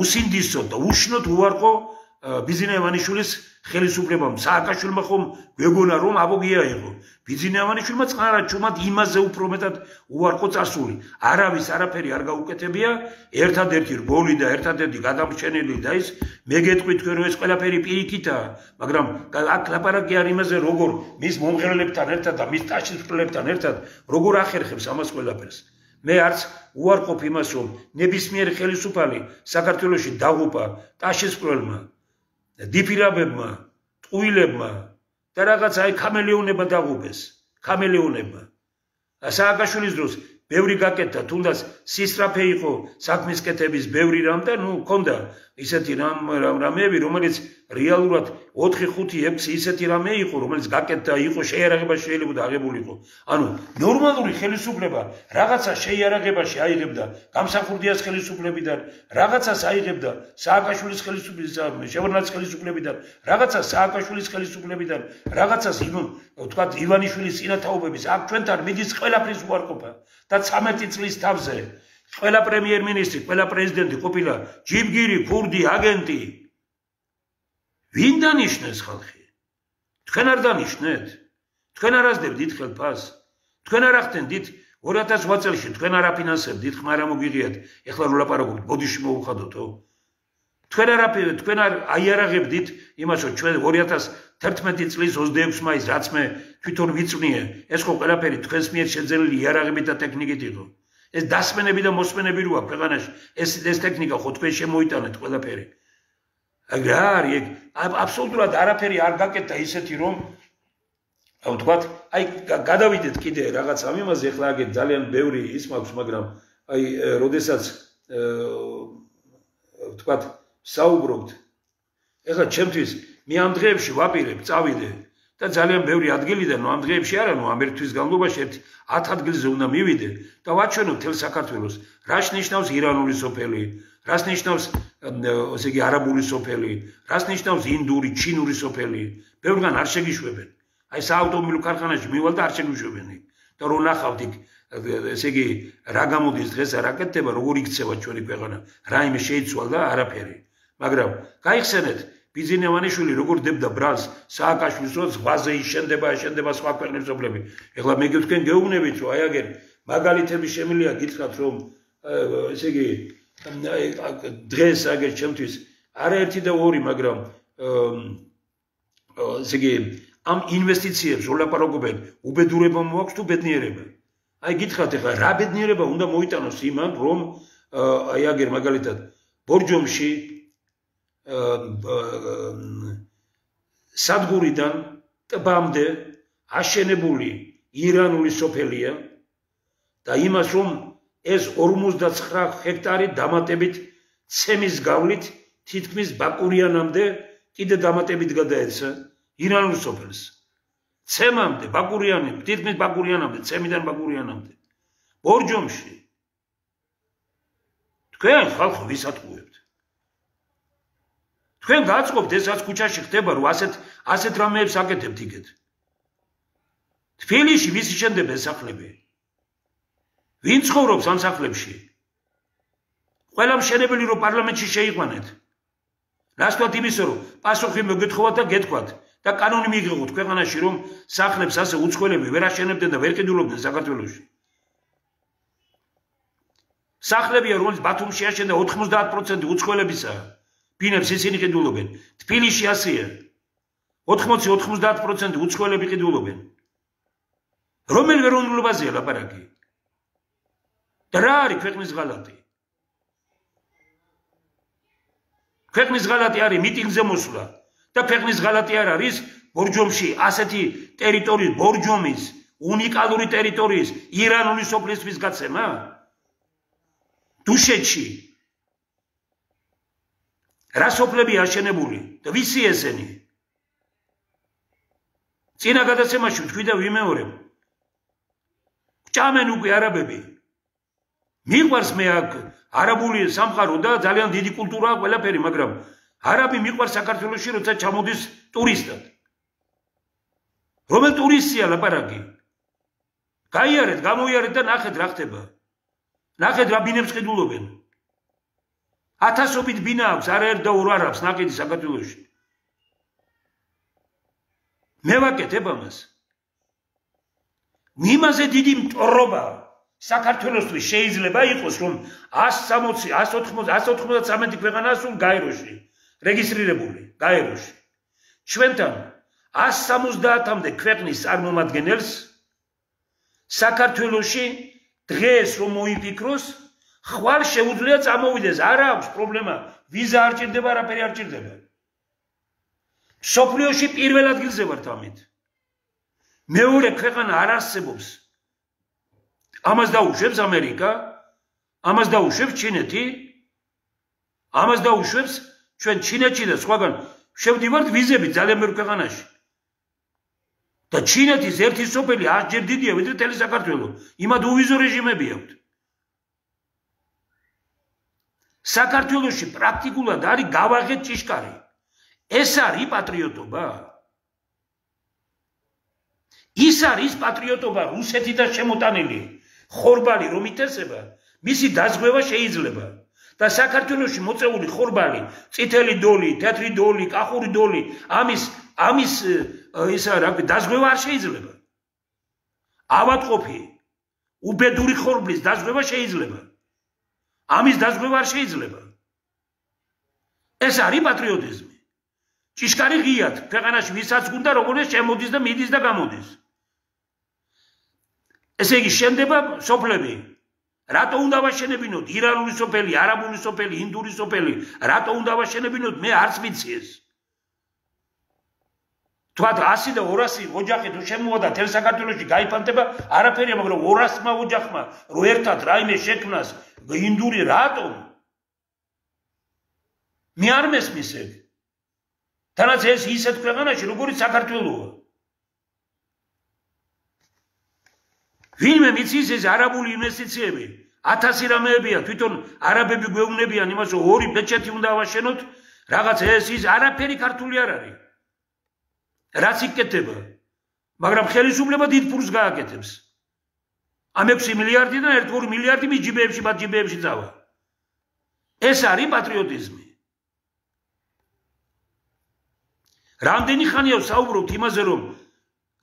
უსინდისო და უშნოდ უარყო ბიზინა ივანიშვილის ხელისუფლებამ სააკაშვილმა ხომ გვეგონა რომ აბოგია იყო ბიზინა ივანიშვილმა წყარა ჩუმად იმაზე უფრო მეტად უარყო წარსული არავის არაფერი არ გაუკეთებია ერთადერთი რგოლი და ერთადერთი გადამრჩენელი და ის მე გეტყვი თქვენ რომ ეს ყველაფერი პირიქითაა მაგრამ აქ ლაპარაკი არ იმაზე როგორ მის მომღერლებთან ერთად და მის ტაშისფრლებთან ერთად როგორ ახერხებს ამას ყველაფერს მე არც უარყოფ იმას რომ ნებისმიერი ხელისუფალი საქართველოში დაღუპა ტაშისფრებმა დიფირაბებმა, ტყუილებმა და რაღაც აი ქამელეონებმა დაღუპეს, ქამელეონებმა. სააკაშვილის დროს ბევრი გაკეთდა, თუნდაც სისწრაფე იყო საქმის კეთების ბევრი რამ და ნუ ქონდა ისეთი რამეები, რომელიც რეალურად 4-5-6 ისეთი რამე იყო, რომელიც გაკეთდა, იყო შეიარაღებაში შეიძლება აღებულიყო. ანუ ნორმალური ხელისუფლება რაღაცა შეიარაღებაში აიღებდა გამსახურდიას ხელისუფლებიდან, რაღაცას აიღებდა სააკაშვილის ხელისუფლებიდან, შევრნაძის ხელისუფლებიდან, რაღაცას სააკაშვილის ხელისუფლებიდან, რაღაცას თქვათ ივანიშვილის წინათაობების აქ ჩვენთან მიდის ყველაფრის უარყოფა და 13 წლის თავზე ყველა პრემიერ-მინისტრი, ყველა პრეზიდენტი ყოფილა ჯიბგირი, ქურდი, აგენტი. ვინ დანიშნეს ხალხი? თქვენ არ დანიშნეთ? თქვენ არ ასდებდით ხელფას? თქვენ არ ახდენდით 2008 წელში თქვენ არ აფინანსებდით, ხმა რა მოგიღიათ? ეხლა რო ლაპარაკობთ, ბოდიში მოუხადოთო? თქვენ არ აიარაღებდით იმას, რომ ჩვენ 2011 წლის 26 მაისს რაც მე თვითონ ვიწვნიე, ეს ხო ყველაფერი თქვენს მიერ შეძენილი იარაღებით და ტექნიკით იყო. ეს დასმენები და მოსმენები როა ქვეყანაში ეს ტექნიკა ხო თქვენ შემოიტანეთ ყველაფერი რა არის აბსოლუტურად არაფერი არ გაკეთდა ისეთი რომ ვთქვათ აი გადავიდეთ კიდე რაღაც ამ იმაზე ახლა აგეთ ძალიან ბევრი ის მაქვს მაგრამ აი როდესაც ვთქვათ საუბრობთ ეხლა ჩემთვის მე ამ დღეებში ვაპირებ წავიდე და ძალიან ბევრი ადგილიდან ამ დღეებში არა ნუ ამ ერთ თვის განმავლობაში 10 ადგილზე უნდა მივიდე და ვაჩვენო მთელ საქართველოს რას ნიშნავს ირანული სოფელი რას ნიშნავს ესე იგი არაბული სოფელი რას ნიშნავს ინდური ჩინური სოფელი ბევრგან არ შეგიშვებენ აი საავტომობილო ქარხანაში მივალ და არ შეგიშვებენ და რო ნახავთ იქ ესე იგი რა გამოდის დღეს რა კეთდება როგორ იქცევა ჩვენი ქვეყანა რაიმე შეიცვალა და არაფერი მაგრამ გაიხსენეთ ბიზინა ივანიშვილი როგორ დებდა ბრალს სააკაშვილის დროს ზღვაზე იშენდება სხვა ქვეყნების სოფლები ეხლა მე თქვენ გეუბნებით რომ აი აგერ მაგალითები შემიძლია გითხრათ რომ ესე იგი დღეს აგერ ჩემთვის არაერთი და ორი მაგრამ ესე იგი ამ ინვესტიციებს ვლაპარაკობენ უბედურება მოაქვს თუ ბედნიერება აი გითხრათ ეხლა რა ბედნიერება უნდა მოიტანოს იმან რომ აი აგერ მაგალითად ბორჯომში სადგურიდან ტბამდე აშენებული ირანული სოფელია და იმას რომ ეს 59 ჰექტარი დამატებით ცემის გავლით თითქმის ბაკურიანამდე კიდე დამატებით გადაეცა ირანულ სოფელს ცემამდე ბაკურიანამდე თითქმის ბაკურიანამდე ცემიდან ბაკურიანამდე ბორჯომში თქვენ ხალხო ვისატყუებთ თქვენ გაწყობთ ესაც ქუჩაში ხდება რომ ასეთ რამეებს აკეთებთ იგეთ თბილისში ვისი შენდება ეს სახლები ვინ ცხოვრობს ამ სახლებში ყველა მშენებელი რომ პარლამენტში შეიყვანეთ. ნაცვლად იმისა რომ პასუხი მოგეთხოვათ და გეთქვათ და კანონი მიიღოთ ქვეყანაში რომ სახლებს ასე უცხოელები ვერ აშენებდნენ და ვერ ყიდულობდნენ საქართველოში. სახლებია რომელიც ბათუმში აშენდა 90% უცხოელებისაა. ბინებს ისინი ყიდულობენ. თბილისში ასეა. 80-90% უცხოელები ყიდულობენ. რომელ ეროვნულობაზეა ლაპარაკი? და რა არის ქვეყნის ღალატი? ქვეყნის ღალატი არის მიტინგზე მოსვლა და ქვეყნის ღალატი არ არის ბორჯომში ასეთი ტერიტორიის ბორჯომის უნიკალური ტერიტორიის ირანული სოფლისთვის გაცემა? დუშეთში რა სოფლები აშენებული და ვისი ესენი? წინა გადაცემაში ვთქვი და ვიმეორებ. ჭამენ უკვე არაბები. მიყვარს მე აქ არაბული სამყარო და ძალიან დიდი კულტურაა ყველაფერი, მაგრამ არაბი მიყვარს საქართველოში, როცა ჩამოდის ტურისტად. რომელ ტურისტია ლაპარაკი? გაიარეთ, გამოიარეთ და ნახეთ რა ხდება. ნახეთ რა ბინებს ყიდულობენ. 1000-ობით ბინა აქვს, არაერთ და ორ არაბს ნაკიდი საქართველოში. მე ვაკეთებ ამას. იმაზე დიდი მტვრობა საქართველოსთვის შეიძლება იყოს, რომ 193 ქვეყანაა სულ გაეროში რეგისტრირებული, გაეროში. ჩვენთან 170-მდე ქვეყნის წარმომადგენელს საქართველოში დღეს რომ მოიფიქროს, ხვალ შეუძლია წამოვიდეს, არ აქვს პრობლემა, ვიზა არ ჭირდება, არაფერი არ ჭირდება. სოფლიოში პირველ ადგილზე ვართ ამით. მეორე ქვეყანა არ არსებობს. ამას დაუშვებს ამერიკა, ამას დაუშვებს ჩინეთი, ამას დაუშვებს ჩვენ ჩინეთში და სხვაგან შევდივართ ვიზებით ძალიან ბევრ ქვეყანაში. და ჩინეთის ერთი სოფელი 100 ჯერ დიდია ვიდრე მთელი საქართველო. იმად უვიზო რეჟიმები აქვთ. საქართველოში პრაქტიკულად არის გავაღეთ ჭიშკარი. ეს არის პატრიოტობა? ის არის პატრიოტობა რუსეთიდან შემოტანილი ხორბალი რომ ითესება, მისი დაზღვევა შეიძლება. და საქართველოში მოწეული ხორბალი, წითელი დოლი, თეთრი დოლი, კახური დოლი, ამის ისა რა დაზღვევა არ შეიძლება. ავადმყოფი, უბედური ხორბლის დაზღვევა შეიძლება. ამის დაზღვევა არ შეიძლება. ეს არის პატრიოტიზმი. ჭიშკარი ღიად ქვეყანაში ვისაც უნდა როგორია შემოდის და მიდის და გამოდის. ესე იგი შენდება სოფლები. რატო უნდა ვაშენებინოთ ირანული სოფელი, არაბული სოფელი, ინდური სოფელი? რატო უნდა ვაშენებინოთ? მე არც ვიცი ეს. თქვა 100 და 200 ოჯახი თუ შემოვიდა თელ საქართველოში გაიფანტება, არაფერია, მაგრამ 200-მა ოჯახმა რო ერთად რაიმე შექმნას ინდური რატომ? მე არ მესმის ეგ. თანაც ეს ისეთ ქვეყანაში როგორიც საქართველოა. ვინმე მიცის ეს არაბული ინვესტიციები 1000 რამეებია, თვითონ არაბები გვეუბნებიან იმას რომ 2 პეჩეთი უნდა ავაშენოთ, რაღაც ის არაფერი ქართული არ არის. რაც იკეთება, მაგრამ ხელისუფლება დიდ ფულს გააკეთებს. ამ 6 მილიარდიდან 1-2 მილიარდი მის ჯიბეებში, მათ ჯიბეებში წავა. ეს არის პატრიოტიზმი. რამდენი ხანია საუბრობთ იმაზე, რომ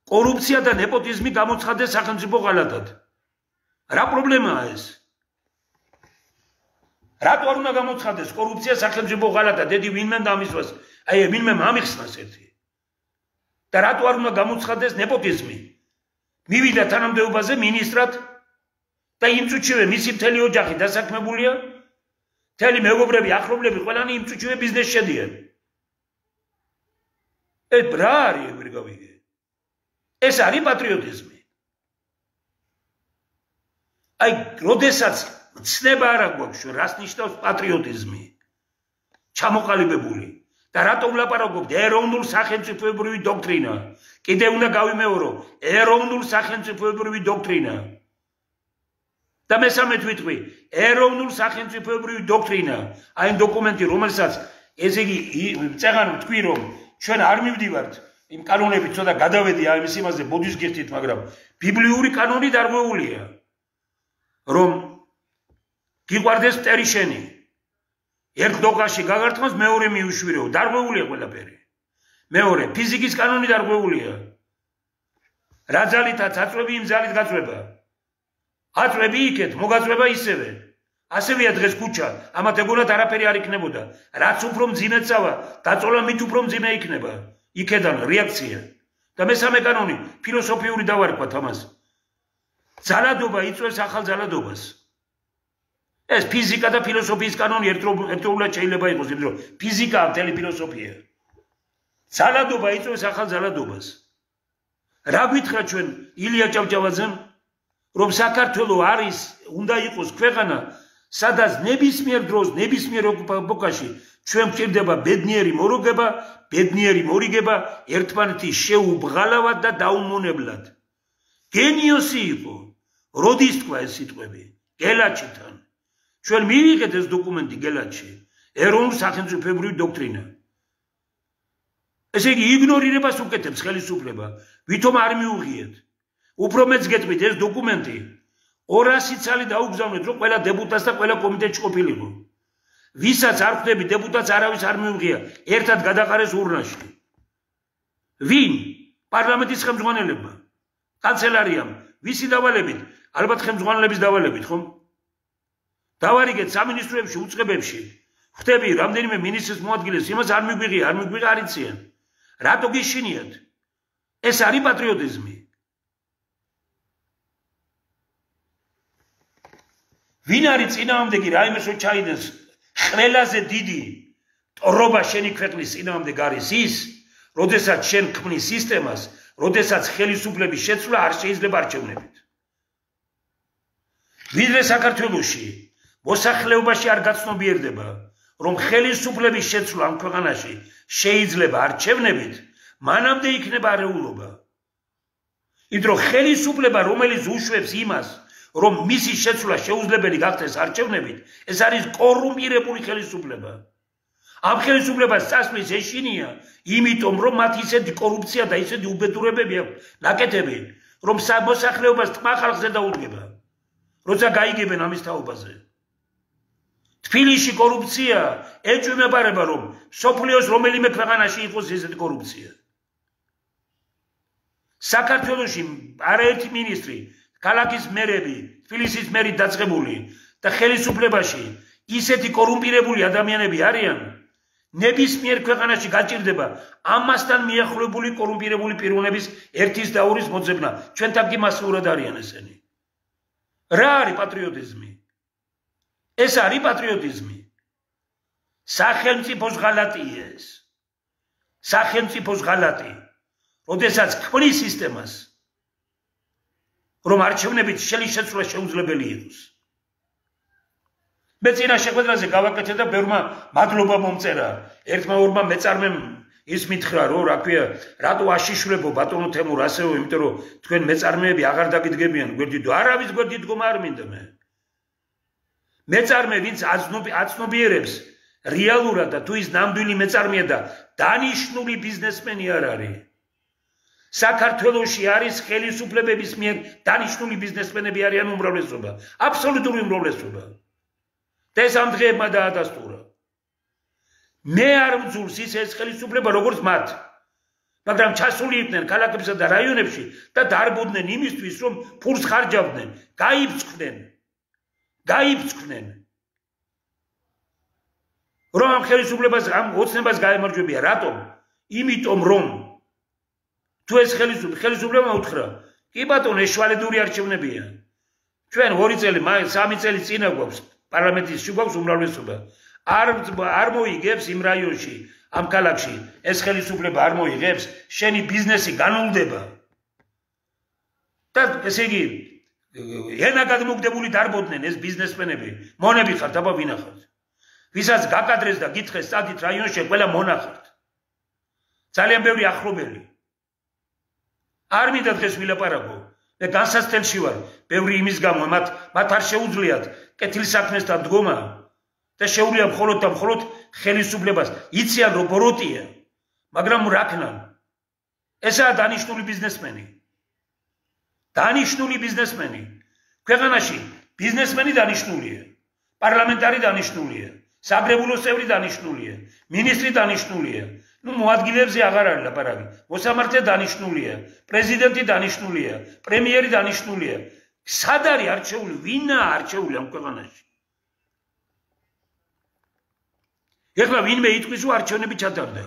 კორუფცია და ნეპოტიზმი გამოცხადდეს სახელმწიფო ღალატად. რა პრობლემაა ეს? რატო არ უნდა გამოცხადდეს კორუფცია სახელმწიფო ღალატად? ედი ვინმე დამისვას, აი ვინმე ამიხსნას ერთი. და რატო არ უნდა გამოცხადდეს ნეპოტიზმი? მივიდა თანამდებობაზე მინისტრად და იმ წუთშივე მისი მთელი ოჯახი დასაქმებულია, მთელი მეგობრები, ახლობლები ყველანი იმ წუთშივე ბიზნესში შედიან. ეს რა არის ეგრე გავიგე? ეს არის პატრიოტიზმი. აი, როდესაც ცნება არ აქვს, რას ნიშნავს პატრიოტიზმი? ჩამოყალიბებული. და რატო ვლაპარაკობთ ეროვნულ სახელმწიფოებრივი დოქტრინა? კიდევ უნდა გავიმეორო, ეროვნულ სახელმწიფოებრივი დოქტრინა. და მესამედ ვიტყვი, ეროვნულ სახელმწიფოებრივი დოქტრინა, აი დოკუმენტი, რომელსაც ესე იგი წეღან ვთქვი, რომ ჩვენ არ მივდივართ იმ კანონებით, ცოტა გადავედი ამის იმაზე ბოდის გიხდით, მაგრამ ბიბლიური კანონი დარღვეულია, რომ გიყვარდეს მტერი შენი. ერთ დოღაში გაგართმას მეორე მიუშვირო, დარღვეულია ყველაფერი. მეორე, ფიზიკის კანონი დარღვეულია. რა ძალითაც აწვევი იმ ძალით გაწვება. აწვევი იქეთ, მოგაწვება ისევე. ასევეა დღეს ქუჩა, ამათ ეგონათ არაფერი არ იქნებოდა. რაც უფრო მძიმეცავა, დაწოლა მით უფრო მძიმე იქნება. იქედან რეაქცია. და მესამე კანონი, ფილოსოფიური დავარქვათ ამას. ძალადობა იწვევს ახალ ძალადობას. ეს ფიზიკა და ფილოსოფიის კანონი ერთდროულად შეიძლება იყოს, იმიტომ რომ ფიზიკაა მთელი ფილოსოფია. ძალადობა იწვევს ახალ ძალადობას. რა გითხრა ჩვენ ილია ჭავჭავაძემ, რომ საქართველო არის, უნდა იყოს ქვეყანა, სადაც ნებისმიერ დროს, ნებისმიერ ეპოქაში ჩვენ გვჭირდება ბედნიერი მოროგება, ბედნიერი მორიგება, ერთმანეთის შეუბღალავად და დაუმონებლად. გენიოსი იყო, როდის თქვა ეს სიტყვები? გელაჩიდან. ჩვენ მივიღეთ ეს დოკუმენტი გელაჩში, ეროვნულ სახელმწიფოებრივი დოქტრინა. ესე იგი იგნორირებას უკეთებს ხელისუფლება, ვითომ არ მიუღიეთ. უფრო მეც გეტყვით ეს დოკუმენტი 200 წელი დაუგზავნეთ, რომ ყველა დეპუტატს და ყველა კომიტეტში ყოფილიყო. ვისაც არ ხვდები დეპუტატს არავის არ მიუღია, ერთად გადაყარეს ურნაში. ვინ? პარლამენტის ხელმძღვანელებმა, კანცელარიამ, ვისი დავალებით? ალბათ ხელმძღვანელების დავალებით, ხომ? დავარიგეთ სამინისტროებში, უწყებებში. ხვდები რამდენიმე მინისტრის მოადგილეს, იმას არ მიგვიღია, არ იციან. რატო გიშინიათ? ეს არის პატრიოტიზმი. ვინ არის წინააღმდეგი რაიმესო ჩაიდენს? ყველაზე დიდი ტორობა შენი ქვეყნის წინააღმდეგ არის ის, როდესაც შენ ქმნის სისტემას, როდესაც ხელისუფლების შეცვლა არ შეიძლება არჩევნებით. ვიდრე საქართველოში მოსახლეობაში არ გაცნობიერდება, რომ ხელისუფლების შეცვლა ამ ქვეყანაში შეიძლება არჩევნებით, მანამდე იქნება არეულობა. იმიტომ რომ ხელისუფლება, რომელიც უშვებს იმას, რომ მისი შეცვლა შეუძლებელი გახდეს არჩევნებით, ეს არის კორუმპირებული ხელისუფლება. ამ ხელისუფლებას წასვლის ეშინია, იმიტომ რომ მათ ისეთი კორუფცია და ისეთი უბედურებები აქვს ნაკეთები, რომ მოსახლეობას თმა ხალხზე დაუდგება, როცა გაიგებენ ამის თაობაზე. თბილისში კორუფცია ეჭვმეპარება, რომ სოფლიოს რომელიმე ქვეყანაში იყოს ესეთი კორუფცია. საქართველოში არაერთი მინისტრი, ქალაქის მერები, თბილისის მერი დაწყებული და ხელისუფლებაში ისეთი კორუმპირებული ადამიანები არიან, ნებისმიერ ქვეყანაში გაჭირდება ამასთან მიახლოებული კორუმპირებული პიროვნების ერთის და ორის მოძებნა. ჩვენთან კი მასიურად არიან ესენი. რა არის პატრიოტიზმი? ეს არის პატრიოტიზმი. სახელმწიფოს ღალატია ეს. სახელმწიფოს ღალატი. როდესაც ქმნის სისტემას, რომ არჩევნებით შეცვლა შეუძლებელი იყოს. მე წინა შეხვედრაზე გავაკეთე და ბევრმა მადლობა მომწერა. ერთმა ორმა მეწარმემ ის მითხრა, რომ რა ქვია, რატო აშიშვლებო ბატონო თემურ ასევე, იმიტომ რომ თქვენ მეწარმეები აღარ დაგიდგებიან გვერდით. არავის გვერდით დგომა არ მინდა მე. მეწარმე, ვინც აცნობიერებს რეალურად და თუ ის ნამდვილი მეწარმეა და დანიშნული ბიზნესმენი არ არის. საქართველოში არის ხელისუფლებების მიერ დანიშნული ბიზნესმენები არიან უმრავლესობა, აბსოლუტური უმრავლესობა. და ეს ამ დღეებმა დაადასტურა. მე არ მძულს ის ხელისუფლება როგორც მათ, მაგრამ ჩასული იყვნენ ქალაქებსა და რაიონებში და დარბოდნენ იმისთვის, რომ ფულს ხარჯავდნენ, გაიფცხვნენ. რომ ამ ხელისუფლებას, ამ ოცნებას გაემარჯვებია. რატომ? იმიტომ რომ თუ ეს ხელისუფლება უთხრა, კი ბატონო, ეს შვალედური არჩევნებია. ჩვენ 2 წელი, 3 წელი წინა გვაქვს პარლამენტში გვაქვს უმრავლესობა. არ მოიგებს იმ რაიონში, ამ ქალაქში ეს ხელისუფლება არ მოიგებს, შენი ბიზნესი განულდება. და ესე იგი, ენა გადმოგდებული დარბოდნენ ეს ბიზნესმენები. მონები ხართ, აბა ვინახავთ. ვისაც გაკადრეს და გითხეს სტადით რაიონში, ყველა მონახავთ. ძალიან ბევრი ახლობელი. არ მინდა დღეს ვილაპარაკო. მე განსაცდელში ვარ, ბევრი იმის გამო, მათ არ შეუძლიათ კეთილსაქმესთან დგომა და შეუძლია მხოლოდ და მხოლოდ ხელისუფლებას. იციან რომ ბოროტია, მაგრამ რაკნან. ესაა დანიშნული ბიზნესმენი. დანიშნული ბიზნესმენი. ქვეყანაში ბიზნესმენი დანიშნულია, პარლამენტარი დანიშნულია, საგრებულოს წევრი დანიშნულია, მინისტრი დანიშნულია. ნუ მოადგილეებზე აღარ არის ლაპარაკი. მოსამართლე დანიშნულია, პრეზიდენტი დანიშნულია, პრემიერი დანიშნულია. სად არის არჩეული, ვინაა არჩეული ამ ქვეყანაში? ეხლა ვინმე იტყვის, რომ არჩევნები ჩატარდა.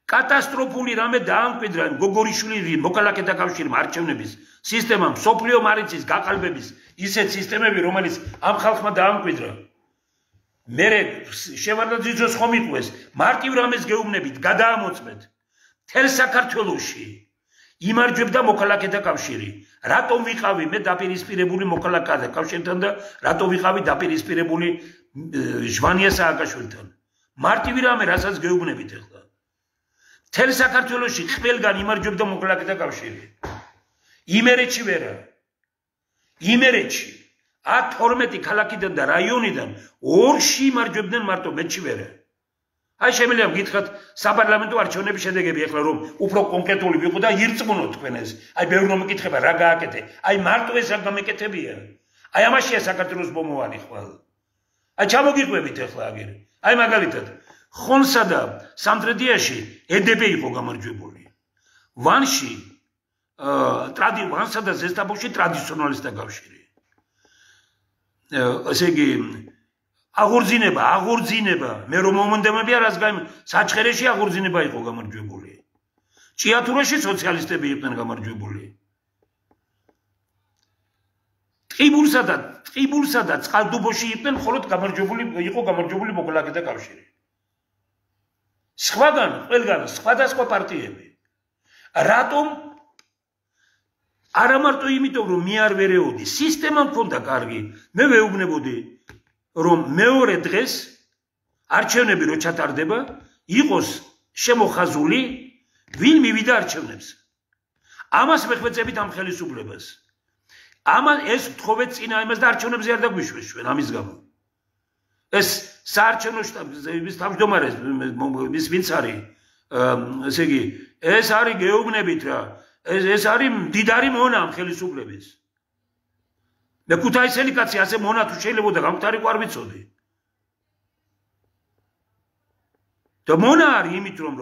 კატასტროფული რამე დაამკვიდრა გოგორიშვილი მოქალაქეთა კავშირმა არჩევნების სისტემამ, მსოფლიო მარიცის გაყალბების ისეთ სისტემები, რომელიც ამ ხალხმა დაამკვიდრა. მერე შევარდაძის ხომ იყვეს მარტივ რამეს გეუბნებით, გადაამოწმეთ. თელ საქართველოში იმარჯვებდა მოქალაქეთა კავშირი. რატომ ვიყავი მე დაპირისპირებული მოქალაქეთა კავშირთან და რატომ ვიყავი დაპირისპირებული ჟვანია სააკაშვილთან? მარტივი რამე, რასაც გეუბნებით ახლა. თელ საქართველოში ყველგან იმარჯვებდა მოქალაქეთა კავშირი. იმერეთში ვერა. იმერეთში 12 ქალაქიდან და რაიონიდან 2-ში იმარჯვებდნენ მარტო, მეტში ვერა. აი შემიძლია გითხრათ საპარლამენტო არჩევნების შედეგები ახლა რომ უფრო კონკრეტული ვიყო და ირწმუნოთ თქვენ ეს. აი ბევრი რომ მეკითხება რა გააკეთე. აი მარტო ეს რა გამეკეთებია. აი ამაშია საქართველოს მომავალი ხვალ. აი ჩამოგიყვებით ახლა აგერ. აი მაგალითად ხონსა და სამტრედიაში EDP იყო გამარჯვებული. ვანში ვანსა და ზესტაფონში ტრადიციონალისტთა კავშირი. ესე იგი აღორძინება მე რომ მომონდემებია რას საჩხერეში აღორძინება იყო გამარჯვებული. ჭიათურაში სოციალისტები იყვნენ გამარჯვებული. ტყიბულსა და წყალდუბოში იყვნენ მხოლოდ იყო გამარჯვებული მოქალაქეთა კავშირი. სხვაგან ყველგან სხვადასხვა პარტიები. რატომ? არა მარტო იმიტომ რომ მე არ ვერეოდი, სისტემა მქონდა კარგი. მე ვეუბნებოდი რომ მეორე დღეს არჩევნები რო ჩატარდება, იყოს შემოხაზული ვინ მივიდა არჩევნებს. ამას მეხვეწებით ამ ხელისუფლებას. ეს ვთხოვეთ წინა იმას და არჩევნებზე არ დაგვიშვეს ჩვენ ამის გამო. ეს საარჩევნო შტაბის თავმჯდომარე ის ვინც არის, ესე იგი, ეს არის გეუბნებით რა. ეს არის მდიდარი მონა ამ ხელისუფლების. მე ქუთაისელი კაცი ასე მონა თუ შეიძლება გამختارიყო არ ვიცოდი. და მონა არის იმით რომ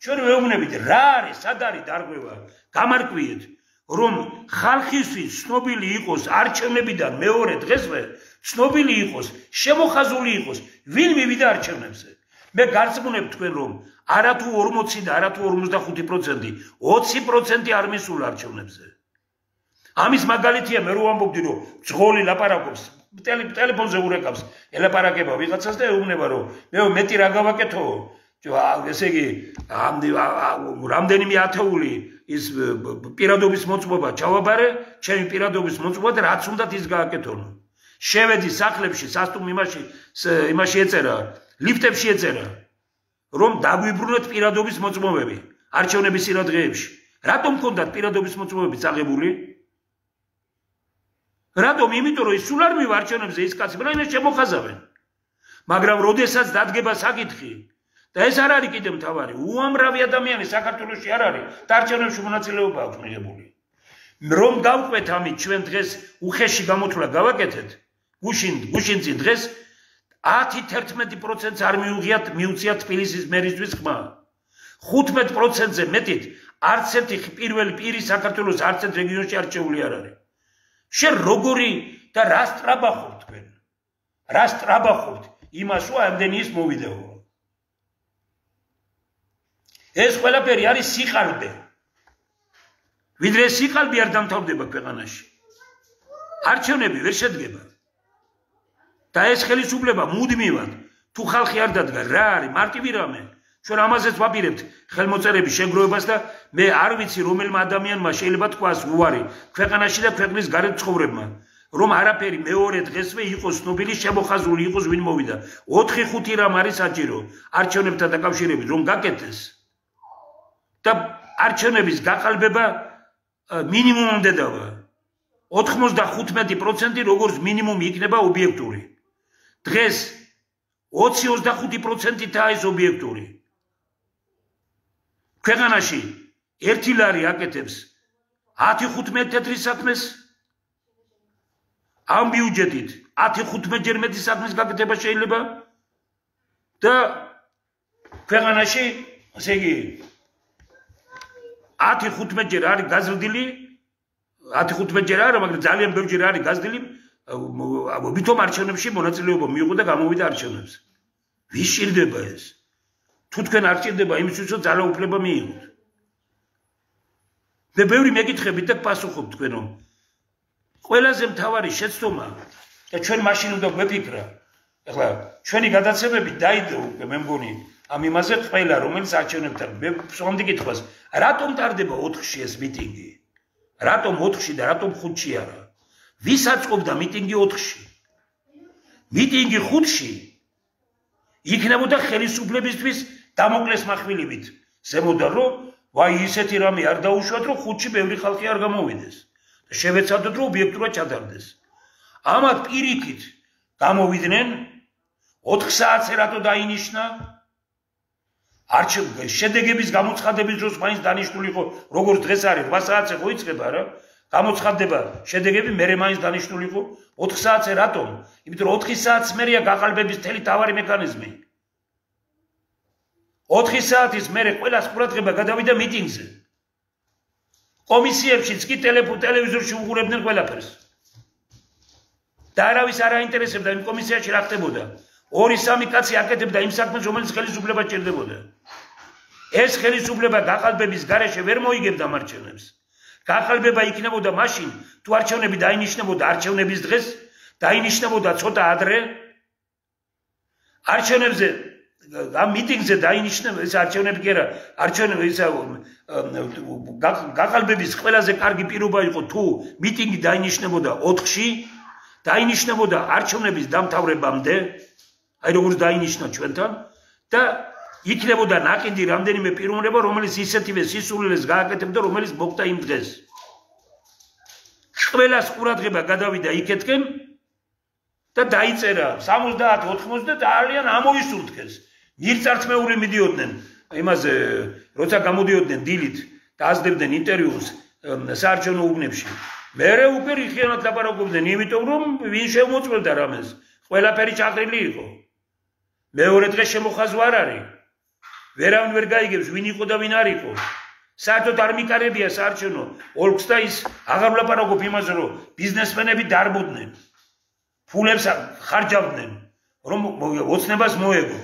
ჩვენ ვეუბნებით რა არის, სად არის დარღვევა, გამარკვიეთ რომ ხალხისთვის ცნობილი იყოს არჩევნებიდან მეორე დღესვე, ცნობილი იყოს, შემოხაზული იყოს, ვინ მივიდა არჩევნებზე. მე გარწმუნებ თქვენ რომ არათუ 40 და არათუ 55%, 20% არ მისულა არჩევნებზე. ამის მაგალითია მე რო ვამბობდი რომ ძღოლი ლაპარაკობს, ტელეფონზე ურეკავს, ელაპარაკება ვიღაცას და ეუბნება რომ მე მეტი რა გავაკეთო, ესე იგი რამდენიმე ათეული ის პირადობის მოწმობა ჩავაბარე, ჩემი პირადობის მოწმობა და რაც უნდათ ის გააკეთონ. შევედი სახლებში, სასტუმ იმაში ეწერა, ლიფტებში ეწერა, რომ დაგვიბრუნოთ პირადობის მოწმობები არჩევნების სინადღეებში. რატომ მქონდათ პირადობის მოწმობები წაღებული? რატომ? იმიტომ რომ ის სულ არ მივა არჩევნებზე ის კაცი, რაიმე შემოხაზავენ. მაგრამ როდესაც დადგება საკითხი და ეს არ არის კიდევ მთავარი, უამრავი ადამიანი საქართველოში არ არის და არჩევნებში მონაწილეობა აქვს მიღებული. რომ გავყვეთ ამით ჩვენ დღეს უხეში გამოთვლა გავაკეთეთ, გუშინ წინ დღეს 10-11% არ მიუწიათ თბილისის მერისთვის ხმა. 15%-ზე მეტით არც ერთი პირველი პირი საქართველოს არც ერთ რეგიონში არჩეული არ არის. შენ როგორი და რა სტრაბახობთ თქვენ? რა სტრაბახობთ იმას რომ ამდენი ის მოვიდეო? ეს ყველაფერი არის სიყალბე. ვიდრე სიყალბე არ დამთავრდება ქვეყანაში. არჩევნები ვერ შედგება. და ეს ხელისუფლება მუდმივად თუ ხალხი არ დადგა რა არის მარტივი რამე. ჩვენ ამაზეც ვაპირებთ ხელმოწერების შეგროვებას და მე არ ვიცი რომელმა ადამიანმა შეიძლება თქვას უარი ქვეყანაში და ქვეყნის გარეთ ცხოვრებმა რომ არაფერი მეორე დღესვე იყოს ცნობილი შემოხაზული იყოს ვინ მოვიდა. 4-5 რამ არის საჭირო არჩევნებთან დაკავშირებით რომ გაკეთდეს და არჩევნების გაყალბება მინიმუმამდე დავა. 95% როგორც მინიმუმი იქნება ობიექტური. დღეს 20-25%-აა ეს ობიექტური. ქვეყანაში 1 ლარი აკეთებს 10-15 თეთრი საქმეს. ამ ბიუჯეტით 10-15 ჯერ მეტი საქმის გაკეთება შეიძლება. და ქვეყანაში, ასე იგი 10-15 ჯერ არის გაზრდილი, 10-15 ჯერ არა, მაგრამ ძალიან ბევრჯერ არის გაზრდილი, ვითომ არჩევნებში მონაწილეობა მიიღო და გამოვიდა არჩევნებზე. ვის სჭირდება ეს? თუ თქვენ არ სჭირდება იმისთვის, რომ ძალაუფლება მიიღოთ. მე ბევრი მეკითხებით და პასუხობ თქვენო. ყველაზე მთავარი შეცდომა და ჩვენ მაშინ უნდა გვეფიქრა. ეხლა ჩვენი გადაცემები დაიდო უკვე მე მგონი ამ იმაზე ყველა რომელიც არჩევნებთან მე ვსვამდი კითხვას, რატომ ტარდება 4-ში ეს მიტინგი? რატომ 4-ში და რატომ 5-ში არა? ვის აწყობდა მიტინგი 4-ში? მიტინგი 5-ში იქნებოდა ხელისუფლებისთვის დამოკლეს מחვილებით. ზემოდან რომ ვაი ისეთი რამე არ დაუშვათ რომ 5-ში ბევრი ხალხი არ გამოვიდეს. შევეცადოთ რომ ობიექტურად ჩატარდეს. ამათ პირიქით გამოვიდნენ 4 საათზე რატო დაინიშნა? შედეგების გამოცხადების დროს მაინც დანიშნული იყო როგორც დღეს არის 8 საათზე ხო იწყება რა? გამოცხადდება შედეგები მერე მაინც დანიშნული იყო 4 საათზე რატომ? იმიტომ რომ 4 საათს მერეა გაყალბების მთელი თავარი მექანიზმი. 4 საათის მერე ყველას ყურადღება გადავიდა მიტინგზე. კომისიებშიც კი ტელევიზორში უყურებდნენ ყველაფერს. და არავის არ აინტერესებდა იმ კომისიაში რა ხდებოდა. 2-3 კაცი აკეთებდა იმ საქმეს, რომელიც ხელისუფლება ჭირდებოდა. ეს ხელისუფლება გაყალბების გარეშე ვერ მოიგებდა მარჩევნებს. გაყალბება იქნებოდა მაშინ, თუ არჩევნები დაინიშნებოდა არჩევნების დღეს, დაინიშნებოდა ცოტა ადრე. არჩევნებზე ამ მიტინგზე დაინიშნება ეს არჩევნები კი არა, არჩევნები ისა გაყალბების ყველაზე კარგი პირობა იყო თუ მიტინგი დაინიშნებოდა 4-ში, დაინიშნებოდა არჩევნების დამთავრებამდე, აი როგორც დაინიშნა ჩვენთან და იქნებოდა ნაკიდი რამდენიმე პიროვნება, რომელიც ისეთივე სისულელეს გააკეთებდა, რომელიც მოხდა იმ დღეს. ყველას ყურადღება გადავიდა იქეთკენ და დაიწერა 70-80 და ძალიან ამოისურთხეს. მირწართმეული მიდიოდნენ იმაზე, როცა გამოდიოდნენ დილით და ასდებდნენ ინტერვიუს საარჩევნო უბნებში. მერე უკვე რიხიანად ლაპარაკობდნენ, იმიტომ რომ ვინ შემოწმებდა რამეს. ყველაფერი ჩაყრილი იყო. მეორე დღეს შემოხაზვა არ არის. ვერავინ ვერ გაიგებს ვინ იყო და ვინ არ იყო. საერთოდ არ მიკარებია საარჩევნო ოლქს და ის აღარ ვლაპარაკობ იმაზე, რომ ბიზნესმენები დარბოდნენ. ფულებს ხარჯავდნენ, რომ ოცნებას მოეგო.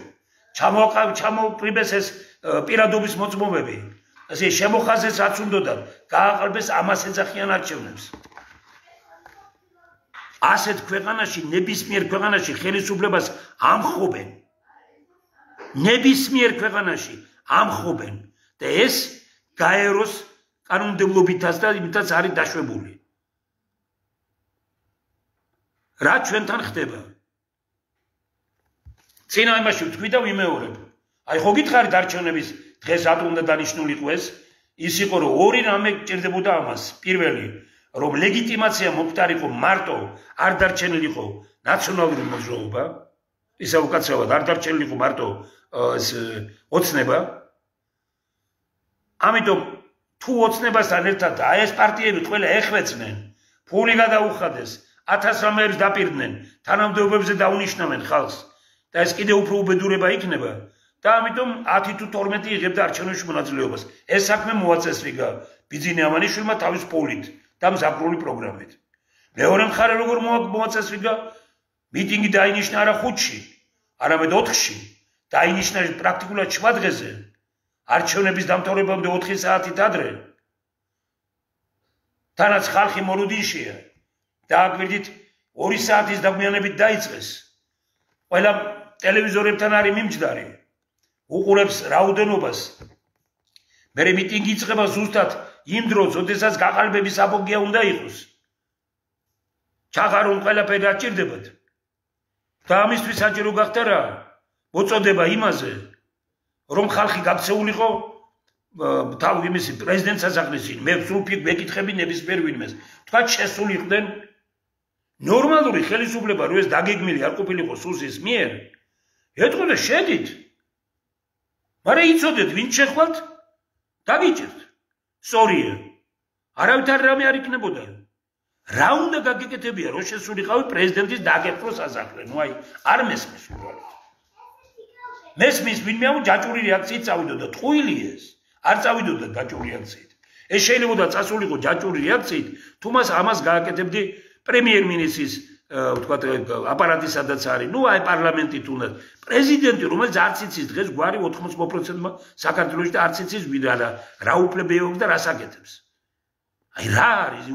ჩამოყრიბეს ეს პირადობის მოწმობები. ასე შემოხაზეს რაც უნდოდა, გააყალბეს ამას ეძახიან არჩევნებს. ასეთ ქვეყანაში, ნებისმიერ ქვეყანაში ხელისუფლებას ამხობენ. ნებისმიერ ქვეყანაში ამხობენ და ეს გაეროს კანონმდებლობითაც და იმითაც არის დაშვებული. რა ჩვენთან ხდება? წინა იმაში ვთქვი და ვიმეორებ. აი ხო გითხარით არჩევნების დღეს რატომ უნდა დანიშნული იყო ეს? ის იყო რომ ორი რამე ჭირდებოდა ამას. პირველი, რომ ლეგიტიმაცია მომხდარიყო მარტო არ დარჩენილიყო ნაციონალური მოძრაობა, ისა უკაცრავად არ დარჩენილიყო მარტო ეს ოცნება. ამიტომ თუ ოცნებასთან ერთად აი ეს პარტიები ყველა ეხვეწნენ, ფული გადაუხადეს, 1000 რამეებს დაპირდნენ, თანამდებობებზე დაუნიშნავენ ხალხს და ეს კიდევ უფრო უბედურება იქნება და ამიტომ 10 თუ 12 იღებდა არჩევნებში მონაწილეობას. ეს საქმე მოაწესრიგა ბიძინე ამანიშვილმა თავის პოლით და მზაფრული პროგრამით. მეორე მხარე როგორ მოაწესრიგა? მიტინგი დაინიშნა არა 5-ში, არამედ 4-ში. დაინიშნა პრაქტიკულად 7 დღეზე. არჩევნების დამთავრებამდე 4 საათით ადრე. თანაც ხალხი მორუდინშია. დააკვირდით 2 საათის დაგვიანებით დაიწყეს. ყველა ტელევიზორებთან არის მიმჯდარი. უყურებს რაოდენობას. მერე მიტინგი იწყება ზუსტად იმ დროს, როდესაც გაყალბების აპოგეა უნდა იყოს. ჩაღარონ ყველაფერი აჭირდებათ. და ამისთვის საჭირო გახდა რა? მოწოდება იმაზე, რომ ხალხი გაქცეულიყო თავი იმისი პრეზიდენტ სასახლეში. მე სულ ვეკითხები ნებისმიერ ვინმეს. თქვა შესულიყვნენ ნორმალური ხელისუფლება რო ეს დაგეგმილი არ ყოფილიყო სუსის მიერ. ეთქოდა შედით. მაგრამ იცოდეთ ვინ შეხვალთ? დაგიჭერთ. სწორია. არავითარ რამე არ იქნებოდა. რა უნდა გაგეკეთებია რომ შესულიყავი პრეზიდენტის დაგეპყრო სასახლე? ნუ აი არ მესმის უბრალოდ. მესმის ვინმე ამ ჯაჭვური რეაქციით წავიდოდა ტყუილი ეს არ წავიდოდა ჯაჭვური რეაქციით ეს შეიძლება წასულიყო ჯაჭვური რეაქციით თუ მას ამას გააკეთებდი პრემიერ-მინისტრის ვთქვათ აპარატი სადაც არის ნუ აი პარლამენტით უნდა პრეზიდენტი რომელიც არც იცის დღეს გვარი 80%-მა საქართველოში და არც იცის რა უფლებები აქვს და რას აკეთებს აი რა არის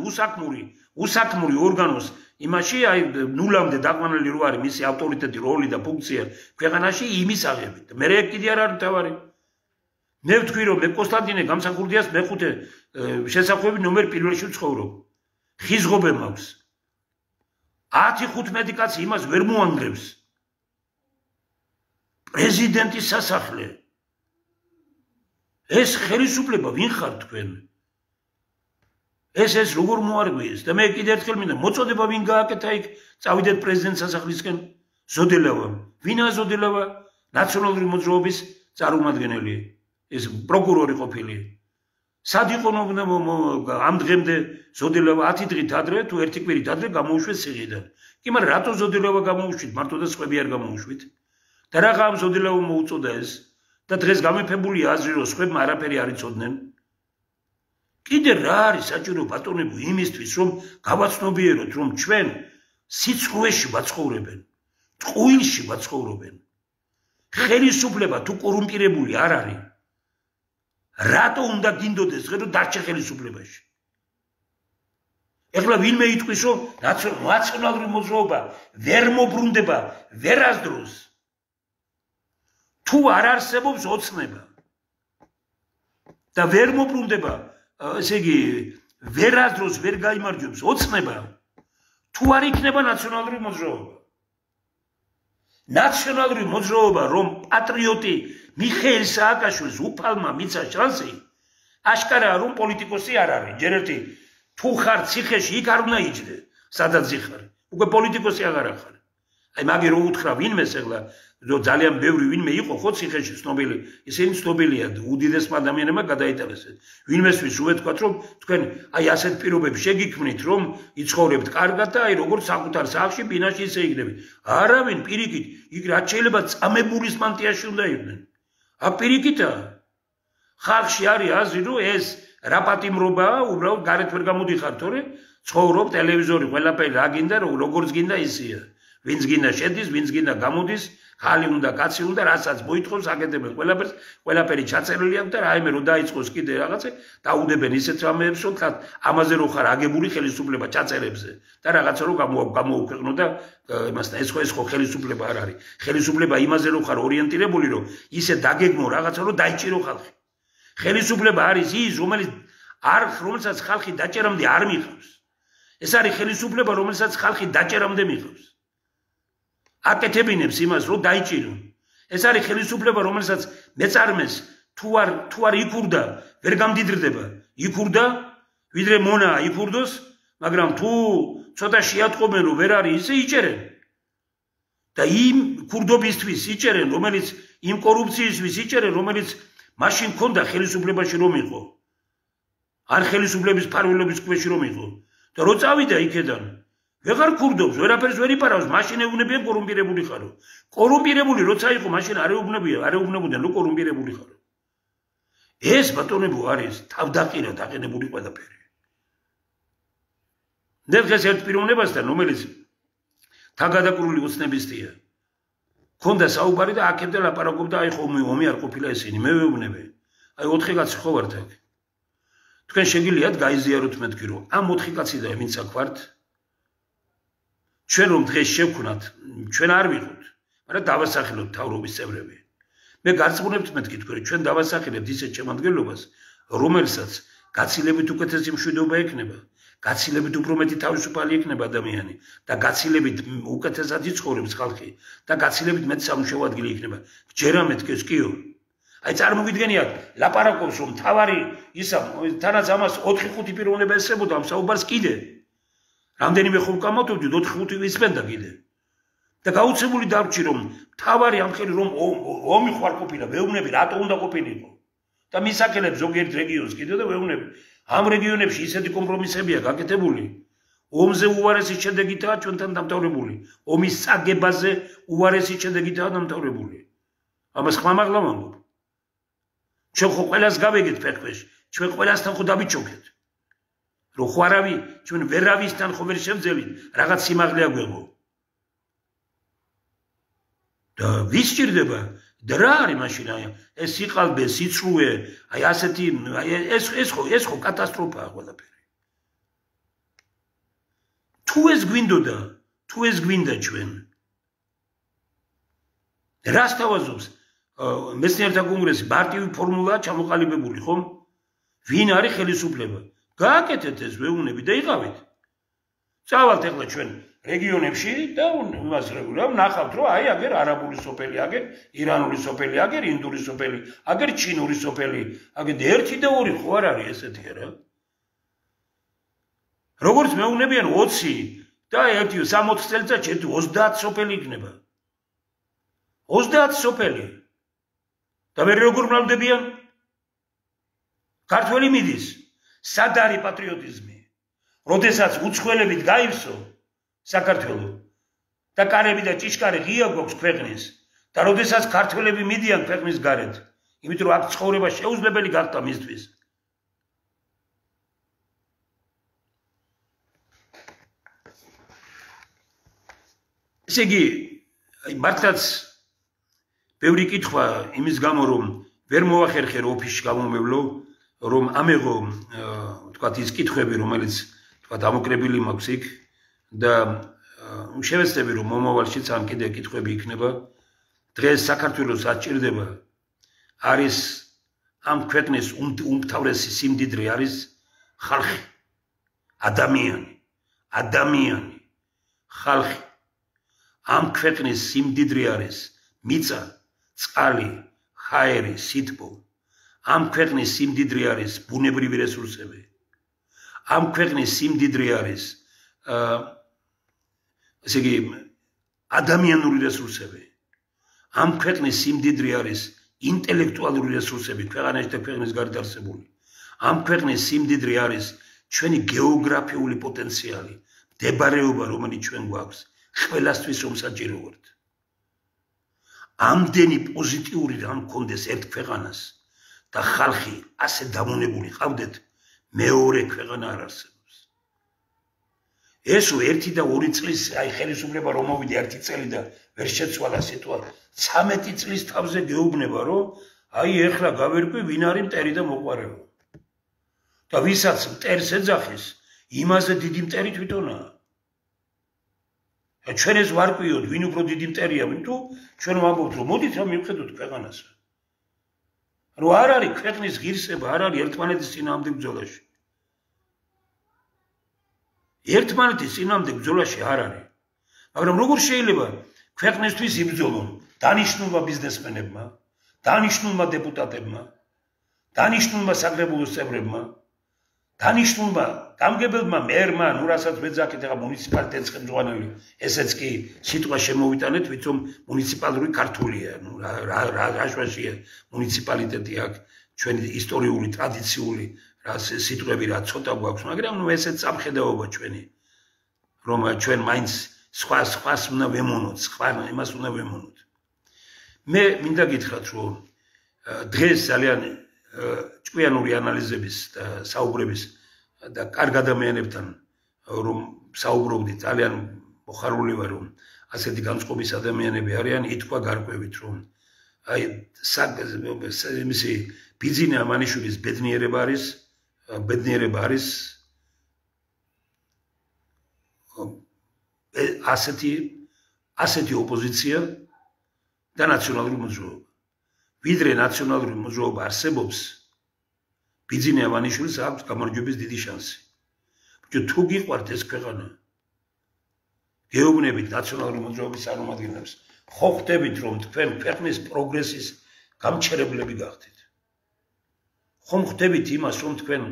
უსაქმური ორგანოს იმაში აი ნულამდე დაყვანილი რო არის მისი ავტორიტეტი როლი და ფუნქცია ქვეყანაში იმის აღებით მე კიდე არ არის თავარი მე ვთქვი რომ მე კონსტანტინე გამსახურდიას მეხუთე შესახვევი ნომერ პირველში ვცხოვრობ ხიზღობე მაქვს 10-15 კაცი იმას ვერ მოანგრევს პრეზიდენტის სასახლე ეს ხელისუფლება ვინ ხარ თქვენ ეს როგორ მოარგვიეს და მე კიდე ერთხელ მინდა მოწოდება ვინ გააკეთა იქ წავიდეთ პრეზიდენტის სასახლისკენ ზოდელავა ვინაა ზოდელავა ნაციონალური მოძრაობის წარმომადგენელი ეს პროკურორი ყოფილი სად იყო ამ დღემდე ზოდელავა 10 დღით ადრე თუ ერთი კვირით ადრე გამოუშვეს ციხიდან კი მაგრამ რატო ზოდელავა გამოუშვით მარტო და სხვები არ გამოუშვით და რა ამ ზოდელავა მოუწოდა ეს და დღეს გამეფებულია აზრი რომ სხვებმა არაფერი არ იცოდნენ კიდე რა არის საჭირო ბატონებო იმისთვის რომ გავაცნობიეროთ რომ ჩვენ სიცრუეში ვაცხოვრებენ ტყუილში ვაცხოვრობენ ხელისუფლება თუ კორუმპირებული არ არის რატო უნდა გინდოდეს რომ დარჩე ხელისუფლებაში ეხლა ვინმე იტყვის რომ ნაციონალური მოძრაობა ვერ მობრუნდება ვერასდროს თუ არ არსებობს ოცნება და ვერ მობრუნდება ესე იგი ვერასდროს ვერ გაიმარჯვებს ოცნება თუ არ იქნება ნაციონალური მოძრაობა რომ პატრიოტი მიხეილ სააკაშვილის უფალმა მიცა შანსი აშკარაა რომ პოლიტიკოსი არ არის ჯერ ერთი თუ ხარ ციხეში იქ არ უნდა იჯდე სადაც იხარ უკვე პოლიტიკოსი აღარ ხარ აი მაგი რო უთხრა ვინმეს ეხლა რომ ძალიან ბევრი ვინმე იყო ხო ციხეში ცნობილი ისინი ცნობილია უდიდესმა ადამიანებმა გადაიტანეს ვინმესთვის უეთქვათ რომ თქვენ აი ასეთ პირობებში შეგიქმნით რომ იცხოვრებთ კარგად და აი როგორც საკუთარ სახლში ბინაში ისე იქნებით არავინ პირიქით იქ რაც შეიძლება წამებულის მანტიაში უნდა იყვნენ აპირიქითა ხალხში არის აზრი რომ ეს რა პატიმრობაა უბრალოდ გარეთ ვერ გამოდიხარ თორე ცხოვრობ ტელევიზორი ყველაფერი რა გინდა როგორც გინდა ისეა ვინც გინდა შედის ვინც გინდა გამოდის ხალი უნდა კაცი უნდა რასაც მოითხოვს აკეთებენ ყველაფერი ჩაწერილი აქვს და რაიმე რო დაიწყოს კიდე რაღაცა დაუდებენ ისეთ რამეებს რომ ამაზე რო ხარ აგებული ხელისუფლება ჩაწერებზე და რაღაცა რო გამოუქვეყნო და იმასთან ეს ხო ხელისუფლება არ არის ხელისუფლება იმაზე რო ხარ ორიენტირებული რომ ისე დაგეგმო რაღაცა რომ დაიჭირო ხალხი ხელისუფლება არის ის რომელსაც ხალხი დაჭერამდე არ მიღავს ეს არის ხელისუფლება რომელსაც ხალხი დაჭერამდე მიღავს აკეთებინებს იმას რომ დაიჭირო ეს არის ხელისუფლება რომელსაც მეწარმეს თუ არ იქურდა ვერ გამდიდრდება იქურდა ვიდრე მონა იქურდოს მაგრამ თუ ცოტა შეატყობენ რომ ვერ არის ისე იჭერენ და იმ ქურდობისთვის იჭერენ რომელიც იმ კორუფციისთვის იჭერენ რომელიც მაშინ ქონდა ხელისუფლებაში რომ იყო არ ხელისუფლების ფარველობის ქვეშ რომ იყო და რო წავიდა იქედან ვეღარ ქურდობს ვერაფერს ვერ იპარავს მაშინ ეუბნებიან კორუმპირებული ხარო კორუმპირებული როცა იყო მაშინ არ ეუბნებიან რომ კორუმპირებული ხარო ეს ბატონებო არის თავდაყირად აყენებული ყველაფერი დღეს ერთ პიროვნებასთან რომელიც თაგადაკრული უცნებისთია ქონდა საუბარი და აქამდე ლაპარაკობდა აი ხომ ომი არ ყოფილა ესენი მე ვეუბნები აი 4 კაცი ხო ვართ აქ თქვენ შეგიძლიათ გაიზიაროთ მეთქი რომ ამ 4 კაციდან ვინც აქ ვართ ჩვენ რომ დღეს შევქვნათ ჩვენ არ ვიყოთ მაგრამ დავასახელოთ თავრობის წევრები მე გარწმუნებთ მეთქი თქვენ ჩვენ დავასახელებთ ისეთ შემადგენლობას რომელსაც გაცილებით უკეთესი მშვიდობა ექნება გაცილებით უფრო მეტი თავისუფალი ექნება ადამიანი და გაცილებით უკეთესად იცხოვრებს ხალხი და გაცილებით მეტ სამუშაო ადგილი ექნება ჯერა მეთქეს კიო აი წარმოგიდგენიათ ლაპარაკობს რომ თავარი ისა თანაც ამას 4-5 პიროვნება ესწრებოდა ამ საუბარს კიდე რამდენიმე ხომ გამოვდით 4-5 ვისმენდა კიდე და გაუცემული დარჩი რომ თავარი ამ ხელი რომ ომი ხარ ყოფილა ვეუბნები რატო უნდა ყოფილიყო და მისაკელებს ზოგიერთ რეგიონს კიდე და ვეუბნები ამ რეგიონებში ისეთი კომპრომისებია გაკეთებული ომზე უარესი შედეგითაა ჩვენთან დამთავრებული ომის საგებაზე უარესი შედეგითაა დამთავრებული ამას ხმამაღლა ვამბობ. ჩვენ ხო ყველას გავეგეთ ფეხქვეშ, ჩვენ ყველასთან ხო დაბიჭოქეთ. რო ხო არავი, ჩვენ ვერავისთან ხო ვერ შევძელით, რაღაც სიმაღლე აგვეღო. და ვის სჭირდება? და რა არის მაშინ ეს სიყალბე, სიცრუე, აი ასეთი, ეს ხო კატასტროფაა ყველაფერი. თუ ეს გვინდოდა, თუ ეს გვინდა ჩვენ. რას თავაზობს მეცნიერთა კონგრესი, მარტივი ფორმულაა ჩამოყალიბებული, ხომ? ვინ არის ხელისუფლება? გააკეთეთ ეს ვეუბნები და იყავით. წავალთ ახლა ჩვენ რეგიონებში და იმას ვნახავთ, რომ აი აგერ არაბული სოფელი, აგერ ირანული სოფელი, აგერ ინდური სოფელი, აგერ ჩინური სოფელი, აგერ 1 და 2 ხო არ არის ესეთი რა? როგორც მეუბნებიან 20 და 60 წელიწადში 30 სოფელი იქნება. 30 სოფელი. და მე როგორ მრავლდებიან? ქართველი მიდის. სად არის პატრიოტიზმი? როდესაც უცხოელებით გაივსო საქართველო და კარები და ჭიშკარი ღია გვაქვს ქვეყნის და როდესაც ქართველები მიდიან ქვეყნის გარეთ, იმიტომ რომ აქ ცხოვრება შეუძლებელი გახდა მისთვის. ესე იგი, მართლაც ბევრი კითხვა იმის გამო, რომ ვერ მოახერხე რომ ოფისში გამომევლო, რომ ამეღო თქვათ ის კითხვები, რომელიც თქვათ ამოკრებილი მაქვს იქ და შევეცდები რომ მომავალშიც ან კიდე კითხვები იქნება. დღეს საქართველოს საჭირდება არის ამ ქვეყნის უმთავრესი სიმდიდრე არის ხალხი, ადამიანი, ხალხი. ამ ქვეყნის სიმდიდრე არის მიწა, წყალი, ჰაერი, სითბო. ამ ქვეყნის სიმდიდრე არის ბუნებრივი რესურსები. ამ ქვეყნის სიმდიდრე არის ესე იგი ადამიანური რესურსები. ამ ქვეყნის სიმდიდრე არის ინტელექტუალური რესურსები, ქვეყანაში და ქვეყნის გარეთ არსებული. ამ ქვეყნის სიმდიდრე არის ჩვენი გეოგრაფიული პოტენციალი, მდებარეობა, რომელიც ჩვენ გვაქვს, ყველასთვის რომ საჭირო ვართ. ამდენი პოზიტიური რამ მქონდეს ერთ ქვეყანას და ხალხი ასე დამონებული ყავდეთ, მეორე ქვეყანა არ არსებობს. ესო 1 და 2 წლის აი ხელისუფლება რომ მოვიდა 1 წელი და ვერ შეცვალა სიტუაცია. 13 წლის თავზე გეუბნება, რომ აი ეხლა გავერკვი ვინ არის მტერი და მოყვარეო. და ვისაც მტერს ეძახის, იმაზე დიდი მტერი თვითონაა. ჩვენ ეს ვარკვიოთ, ვინ უფრო დიდი მტერია, ვინ თუ ჩვენ ვამბობთ, რომ მოდით რა მივხედოთ ქვეყანას. რომ არ არის ქვეყნის ღირსება, არ არის ერთმანეთის წინააღმდეგ ბრძოლაში. ერთმანეთის წინააღმდეგ ბრძოლაში არ არის. მაგრამ როგორ შეიძლება ქვეყნისთვის იბრძოლონ დანიშნულმა ბიზნესმენებმა, დანიშნულმა დეპუტატებმა, დანიშნულმა საკრებულოს წევრებმა, დანიშნულმა გამგებელმა მერმა, ნუ რასაც მეძახით ახლა მუნიციპალიტეტის ხელმძღვანელი, ესეც კი სიტყვა შემოვიტანეთ, ვითომ მუნიციპალური ქართულია, ნუ რა შვაშია მუნიციპალიტეტი აქ ჩვენი ისტორიული ტრადიციული რა სიტყვები რა ცოტა გვაქვს, მაგრამ ნუ ესეც სამხედაობა ჩვენი, რომ ჩვენ მაინც სხვას უნდა ვემონოთ, სხვა იმას უნდა ვემონოთ. მე მინდა გითხრათ, რომ დღეს ძალიან ჭკვიანური ანალიზების და საუბრების და კარგ ადამიანებთან რომ საუბრობდი, ძალიან მოხარული ვარ, რომ ასეთი განწყობის ადამიანები არიან. ითქვა გარკვევით, რომ აი მისი ბიძინა ამანიშვილის ბედნიერება არის ასეთი ოპოზიცია და ნაციონალური მოძრაობა. ვიდრე ნაციონალური მოძრაობა არსებობს, ბიძინა ამანიშვილს აქვს გამარჯვების დიდი შანსი. თუ გიყვართ ეს ქვეყანა, გეუბნებით ნაციონალური მოძრაობის წარმომადგენლებს, ხო ხვდებით, რომ თქვენ ქვეყნის პროგრესის გამჩერებლები გახდით. ხომ ხვდებით იმას, რომ თქვენ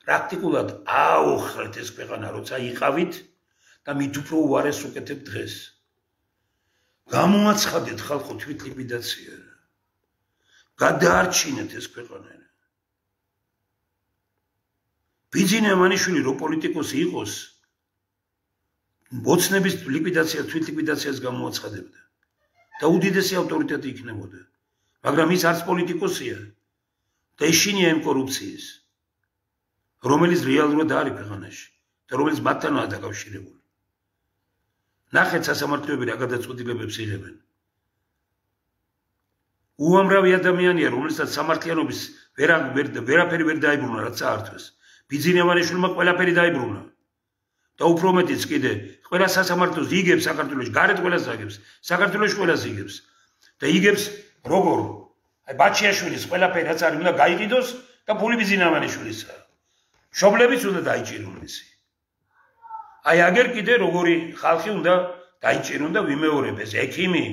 პრაქტიკულად აოხრეთ ეს ქვეყანა, როცა იყავით და მით უფრო უარეს უკეთებთ დღეს. გამოაცხადეთ ხალხო თვითლიკვიდაცია. გადაარჩინეთ ეს ქვეყანა. ბიძინა ამანიშვილი რო პოლიტიკოსი იყოს, მოცნების ლიკვიდაცია, თვითლიკვიდაციას გამოაცხადებდა და უდიდესი ავტორიტეტი იქნებოდა. მაგრამ ის არც პოლიტიკოსია და ეშინია იმ კორუფციის, რომელიც რეალურად არის ქვეყანაში და რომელიც მათთანაა დაკავშირებული. ნახეთ სასამართლოები რა გადაწყვეტილებებს იღებენ. უამრავი ადამიანია, რომელსაც სამართლიანობის ვერაფერი ვერ დაიბრუნა, რაც საართვეს. ბიძინევანიშვილმა ყველაფერი დაიბრუნა. და უფრო მეტიც კიდე, ყველა სასამართლოს იგებს საქართველოში, გარეთ ყველას აგებს, საქართველოში ყველას იგებს. და იგებს როგორ? აი ბაჩიაშვილის ყველაფერი რაც არის უნდა გაიყიდოს და ფული ბიძინევანიშვილისა. მშობლებიც უნდა დაიჭირონ ისი. აი აგერ კიდე როგორი ხალხი უნდა დაიჭირონ და ვიმეორებეს, ექიმი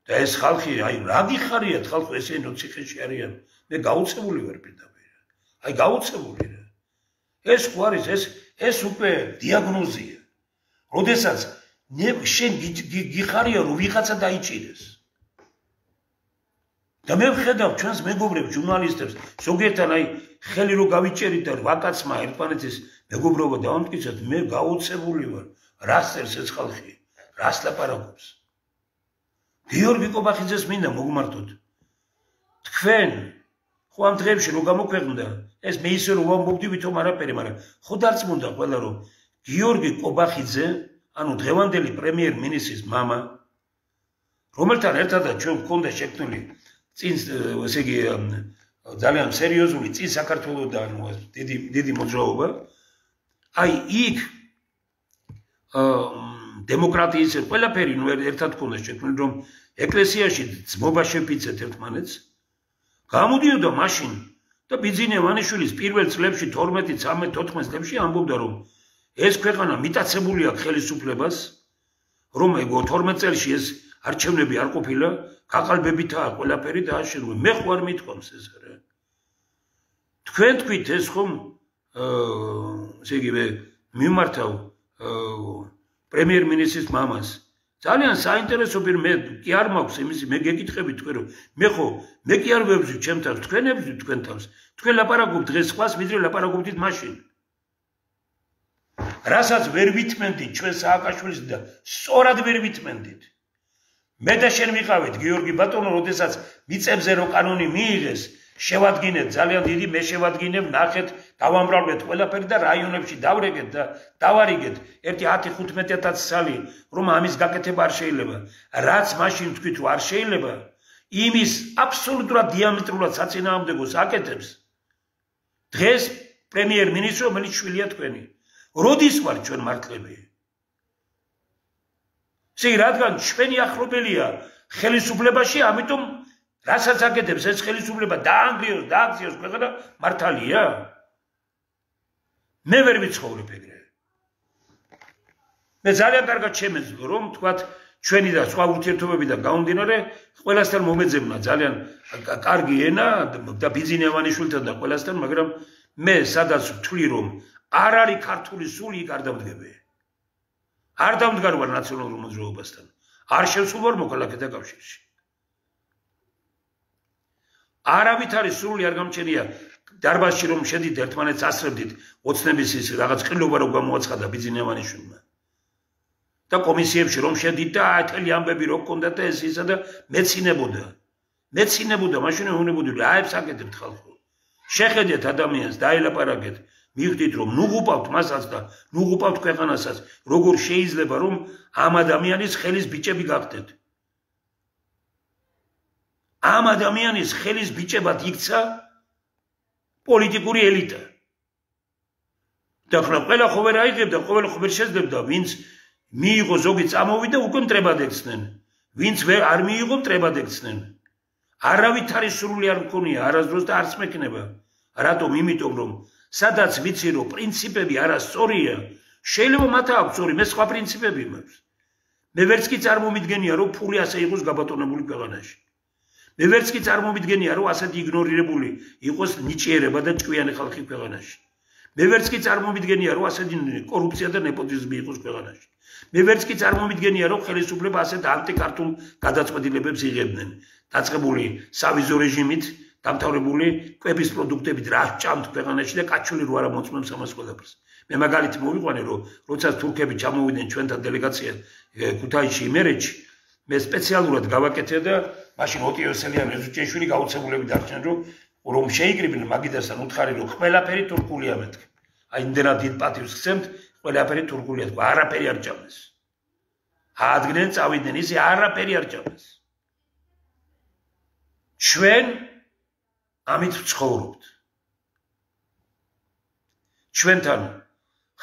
და ეს ხალხი, აი რა გიხარიათ ხალხო ესენი ციხეში არიან. მე გაუცებული ვარ პირდაპირ. აი გაუცებული რა. ეს ხო არის ეს უკვე დიაგნოზია. როდესაც შენ გიხარია რომ ვიღაცა დაიჭირეს. და მე ვხედავ ჩვენს მეგობრებს ჟურნალისტებს, ზოგიერთთან აი ხელი რო გავიჭერით და ვაკაცმა ერთმანეთის მეგობრობა დავამტკიცეთ, მე გაუცებული ვარ. რას წერს ეს ხალხი? რას ლაპარაკობს? გიორგი კობახიძეს მინდა მოგმართოთ. თქვენ ხო ამ დღეებში რო გამოქვეყნდა, ეს მე ისე რომ ვამბობდი ვითომ არაფერი, მაგრამ ხო დარწმუნდა ყველა რომ გიორგი კობახიძე, ანუ დღევანდელი პრემიერ-მინისტრის მამა, რომელთან ერთადაც ჩვენ გვქონდა შექმნილი წინ ესე იგი ძალიან სერიოზული წინ საქართველოსთან დიდი მოძრაობა, აი იქ დემოკრატიის ყველაფერი ერთად ქონდა შექმნილი, რომ ეკლესიაში ძმობა შეფიცეთ ერთმანეთს. გამოდიოდა მაშინ და ბიძინევანიშვილის პირველ წლებში 12, 13, 14 წლებში ამბობდა რომ ეს ქვეყანა მიტაცებული აქვს ხელისუფლებას, რომ 12 წელში ეს არჩევნები არ ყოფილა, გაყალბებითაა ყველაფერი და აშენო. მე ხო არ მithქვამს ეს რა. თქვენ თქვით ეს ხომ ესე იგივე მიმართავ პრემიერ-მინისტრის მამას. ძალიან საინტერესო მე კი არ მაქვს იმისი, მე გეკითხებით თქვენ რომ მე კი არ ვებზვი ჩემ თავს, თქვენ ებზვით თქვენ თავს. თქვენ ლაპარაკობთ დღეს სხვას, ვიდრე ლაპარაკობდით მაშინ. რასაც ვერ ვითმენდით ჩვენ სააკაშვილის და სწორად ვერ ვითმენდით. მე და შენ ვიყავით გიორგი ბატონო, როდესაც მიწებზე რო კანონი მიიღეს, შევადგინეთ ძალიან დიდი, მე შევადგინებ, ნახეთ, დავამრავლეთ ყველაფერი და რაიონებში დავრეგეთ და დავარიგეთ 1-10-15 წელი, რომ ამის გაკეთება არ შეიძლება. რაც მაშინ თქვით რომ არ შეიძლება, იმის აბსოლუტურად დიამეტრულად საწინააღმდეგოს აკეთებს დღეს პრემიერ-მინისტრი, რომელიც შვილია თქვენი. როდის ვარ ჩვენ მართლები? რადგან ჩვენი ახლობელია ხელისუფლებაში, ამიტომ რასაც აკეთებს ეს ხელისუფლება დაანგრიოს, დააქციოს ქვეყანა, მართალია? მე ვერ ვიცხოვრებ ეგრე. მე ძალიან კარგად შემეძლო, რომ თქვათ ჩვენი და სხვა ურთიერთობებიდან გამომდინარე, ყველასთან მომეძებნა ძალიან კარგი ენა და ბიძინევანიშვილთან და ყველასთან, მაგრამ მე სადაც ვთვლი რომ არ არის ქართული სული, იქ არ დავდგები. არ დამდგარ ვარ ნაციონალურ მოძრაობასთან. არ შევსულ ვარ მოქალაქეთა კავშირში. არავით არის სრული არ გამჩენია დარბაზში რომ შედით ერთმანეთს ასრებდით ოცნების ის რაღაც ყილობა რომ გამოაცხადა ბიძინევანიშვილმა. და კომისიებში რომ შედით და ათელი ამბები რო გქონდა და ეს ისა და მეცინებოდა მაშინ ეუბნებოდი რაებს აკეთებთ ხალხო. შეხედეთ ადამიანს, დაელაპარაკეთ, მივხვდით რომ ნუღუპავთ მასაც და ნუღუპავთ ქვეყანასაც, როგორ შეიძლება რომ ამ ადამიანის ხელის ბიჭები გახდეთ. ამ ადამიანის ხელის ბიჭებად იქცა პოლიტიკური ელიტა. და ყველა ხო ვერ აიღებდა, ყველა ხო ვერ შეძლებდა, ვინც მიიღო ზოგი წამოვიდა უკვე მტრებად ექცნენ. ვინც არ მიიღო მტრებად ექცნენ. არავით არის სრული არ მქონია, არასდროს და არც მექნება. რატომ? იმიტომ რომ სადაც ვიცი რომ პრინციპები არასწორია, შეიძლება მათ აქვს სწორი, მე სხვა პრინციპები მაქვს. მე ვერც კი წარმომიდგენია რომ ფული ასე იყოს გაბატონებული ქვეყანაში. მე ვერც კი წარმომიდგენია რომ ასეთი იგნორირებული იყოს ნიჭიერება და ჭკვიანი ხალხი ქვეყანაში. მე ვერც კი წარმომიდგენია რომ ასეთი კორუფცია და ნეპოტიზმი იყოს ქვეყანაში. მე ვერც კი წარმომიდგენია რომ ხელისუფლება ასეთ ანტიკართულ გადაწყვეტილებებს იღებდნენ. დაწყებული სავიზო რეჟიმით, დამთავრებული კვების პროდუქტებით რა ჭამთ ქვეყანაში და კაჩული რო არა მოწმებს ამას ყველაფერს. მე მაგალითი მოვიყვანე რომ როცა თურქები ჩამოვიდნენ ჩვენთან დელეგაცია ქუთაისში, იმერეთში მე სპეციალურად გავაკეთე და მაშინ ოტიოსელი ან ეზუჩეშვილი გაუცებულები დარჩნენ რომ შეიკრიბნენ მაგიდასთან უთხარი რომ ყველაფერი თურქულია მეთქე. აი იმდენად დიდ პატივს ხსენთ, ყველაფერი თურქულია თქვა, არაფერი არ ჭამეს. ადგენენ წავიდნენ ისე არაფერი არ ჭამეს. ჩვენ ამით ვცხოვრობთ. ჩვენთან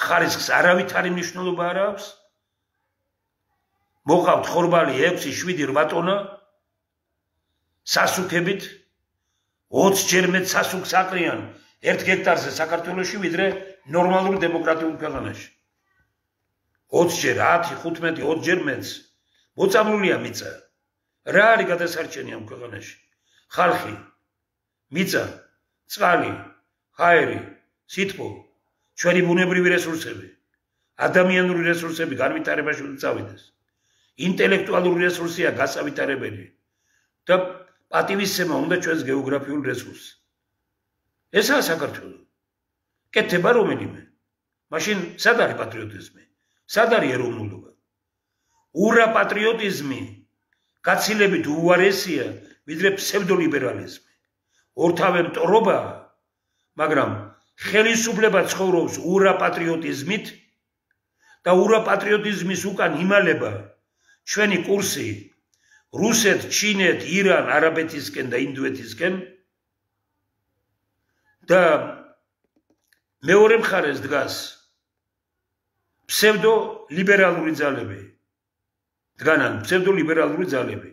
ხარისხს არავითარი მნიშვნელობა არ აქვს. მოყავთ ხორბალი 6-7-8 ტონა სასუქებით 20 ჯერ მეტ სასუქს აყრიან 1 ჰექტარზე საქართველოში ვიდრე ნორმალურ დემოკრატიულ ქვეყანაში. 20 ჯერ 10, 15, 20 ჯერ მეტს მოწამლულია მიწა. რა არის გადასარჩენი ამ ქვეყანაში? ხალხი, მიწა, წყალი, ჰაერი, სითბო, ჩვენი ბუნებრივი რესურსები, ადამიანური რესურსები განვითარებაში უნდა წავიდეს. ინტელექტუალური რესურსია გასავითარებელი და პატივისცემა უნდა ჩვენს გეოგრაფიულ რესურსს. ესაა საქართველო. კეთება რომელიმე. მაშინ სად არის პატრიოტიზმი? სად არის ეროვნულობა? ურა პატრიოტიზმი გაცილებით უარესია ვიდრე ფსევდოლიბერალიზმი. ორთავე მტორობა, მაგრამ ხელისუფლება ცხოვრობს ურა პატრიოტიზმით და ურა პატრიოტიზმის უკან იმალება ჩვენი კურსი რუსეთ, ჩინეთ, ირან, არაბეთისკენ და ინდოეთისკენ და მეორე მხარეს დგას ფსევდოლიბერალური ძალები. დგანან ფსევდოლიბერალური ძალები.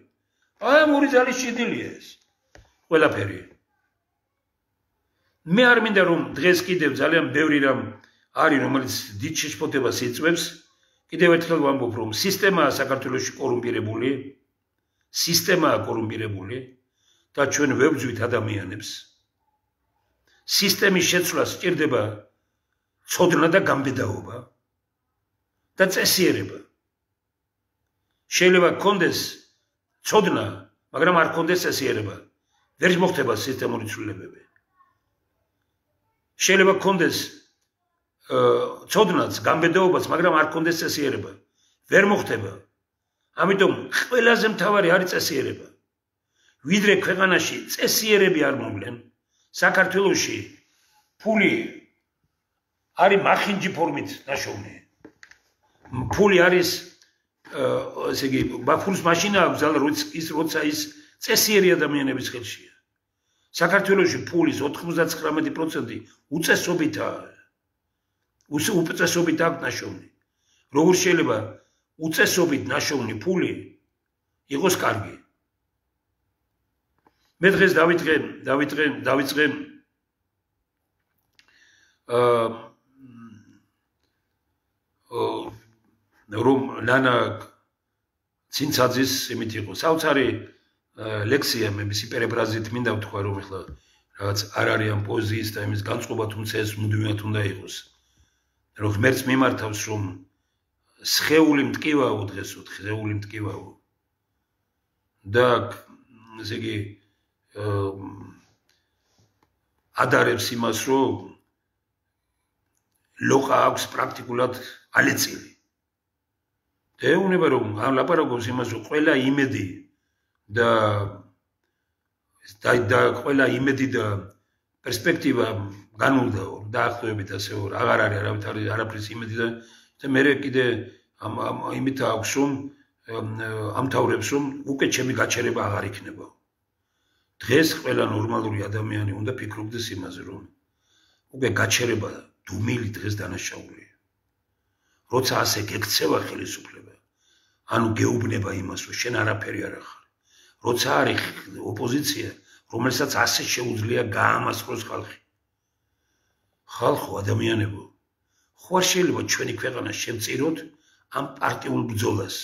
აი ამ ორი ძალის ჭიდილია ეს. ყველაფერი. მე არ მინდა რომ დღეს კიდევ ძალიან ბევრი რამ არის რომელიც დიდ შეშფოთებას იწვევს. კიდევ ერთხელ ვამბობ რომ სისტემაა საქართველოში კორუმპირებული, სისტემაა კორუმპირებული და ჩვენ ვებძვით ადამიანებს. სისტემის შეცვლას სჭირდება ცოდნა და გამბედაობა და წესიერება. შეიძლება გქონდეს ცოდნა, მაგრამ არ გქონდეს წესიერება. ვერ მოხდება სისტემური ცვლილებები. შეიძლება გქონდეს ცოდნაც, გამბედაობაც, მაგრამ არ გქონდეს წესიერება. ვერ მოხდება. ამიტომ ყველაზე მთავარი არის წესიერება. ვიდრე ქვეყანაში წესიერები არ მოვლენ, საქართველოში ფული არის მახინჯი ფორმით ნაშოვნი. ფული არის ესე იგი, ფულს მაშინ აქვს როცა ის წესიერი ადამიანების ხელშია. საქართველოში ფულის 99% უწესობითაა. უწესობით აქვს ნაშოვნი. როგორ შეიძლება უწესობით ნაშოვნი ფული იყოს კარგი? მე დღეს დავიწყე რომ ნანა ცინცაძის იმით იყო საოცარი ლექსია მე მისი პერებრაზით მინდა ვთქვა რომ ახლა რაღაც არ არის ამ პოზიის და იმის განწყობა თუმცა ეს მუდმივად უნდა იყოს რომ ღმერთს მიმართავს რომ სხეული მტკივაო დღესოთ სხეული მტკივაო და ესე იგი ადარებს იმას რომ ლოყა აქვს პრაქტიკულად ალეცილი ეუბნება რომ ლაპარაკობს იმას რომ ყველა იმედი და ყველა იმედი და პერსპექტივა განულდაო დაახლოებით ასე აღარ არის არაფრის იმედი და მე კიდე იმით აქვს რომ ამთავრებს რომ უკვე ჩემი გაჩერება აღარ იქნება დღეს ყველა ნორმალური ადამიანი უნდა ფიქრობდეს იმაზე რომ უკვე გაჩერება დუმილი დღეს დანაშაულია როცა ასე გექცევა ხელისუფლება ანუ გეუბნება იმას რომ შენ არაფერი არ ახარ როცა არის ოპოზიცია რომელსაც ასე შეუძლია გაამასწროს ხალხი ხალხო ადამიანებო ხო არ შეიძლება ჩვენი ქვეყანა შევწიროთ ამ პარტიულ ბრძოლას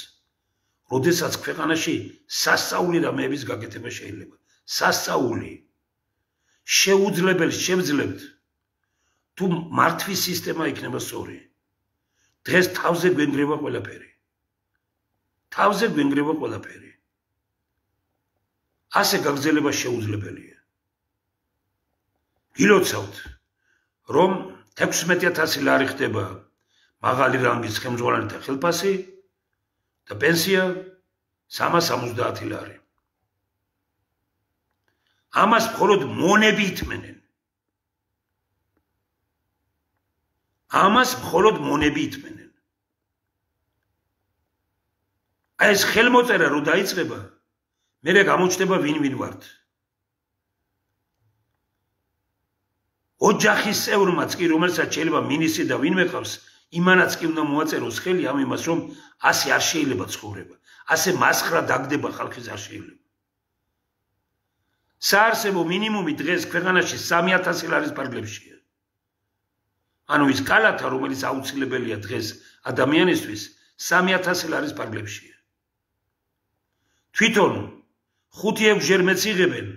როდესაც ქვეყანაში სასწაული რამეების გაკეთება შეიძლება სასწაული შეუძლებელს შევძლებთ თუ მართვის სისტემა იქნება სწორი დღეს თავზე გვენგრევა ყველაფერი ასე გაგრძელება შეუძლებელია გილოცავთ რომ 16000 ლარი ხდება მაღალი რანგის ხელმძღვანელთა ხელფასი და პენსია 370 ლარი. ამას მხოლოდ მონები ითმენენ. ამას მხოლოდ მონები ითმენენ. აი ეს ხელმოწერა რო დაიწყება, მერე გამოჩნდება ვინ ვართ. ოჯახის წევრმაც კი, რომელსაც შეიძლება მინისი და ვინმე ყავს, იმანაც კი უნდა მოაწეროს ხელი ამ იმას, რომ ასე არ შეიძლება ცხოვრება. ასე მასხრა დაგდება ხალხის არ შეიძლება. საარსებო მინიმუმი დღეს ქვეყანაში 3000 ლარის პარგლებშია. ანუ ის კალათა, რომელიც აუცილებელია დღეს ადამიანისთვის, 3000 ლარის პარგლებშია. თვითონ 5-6 ჯერ მეც იღებენ.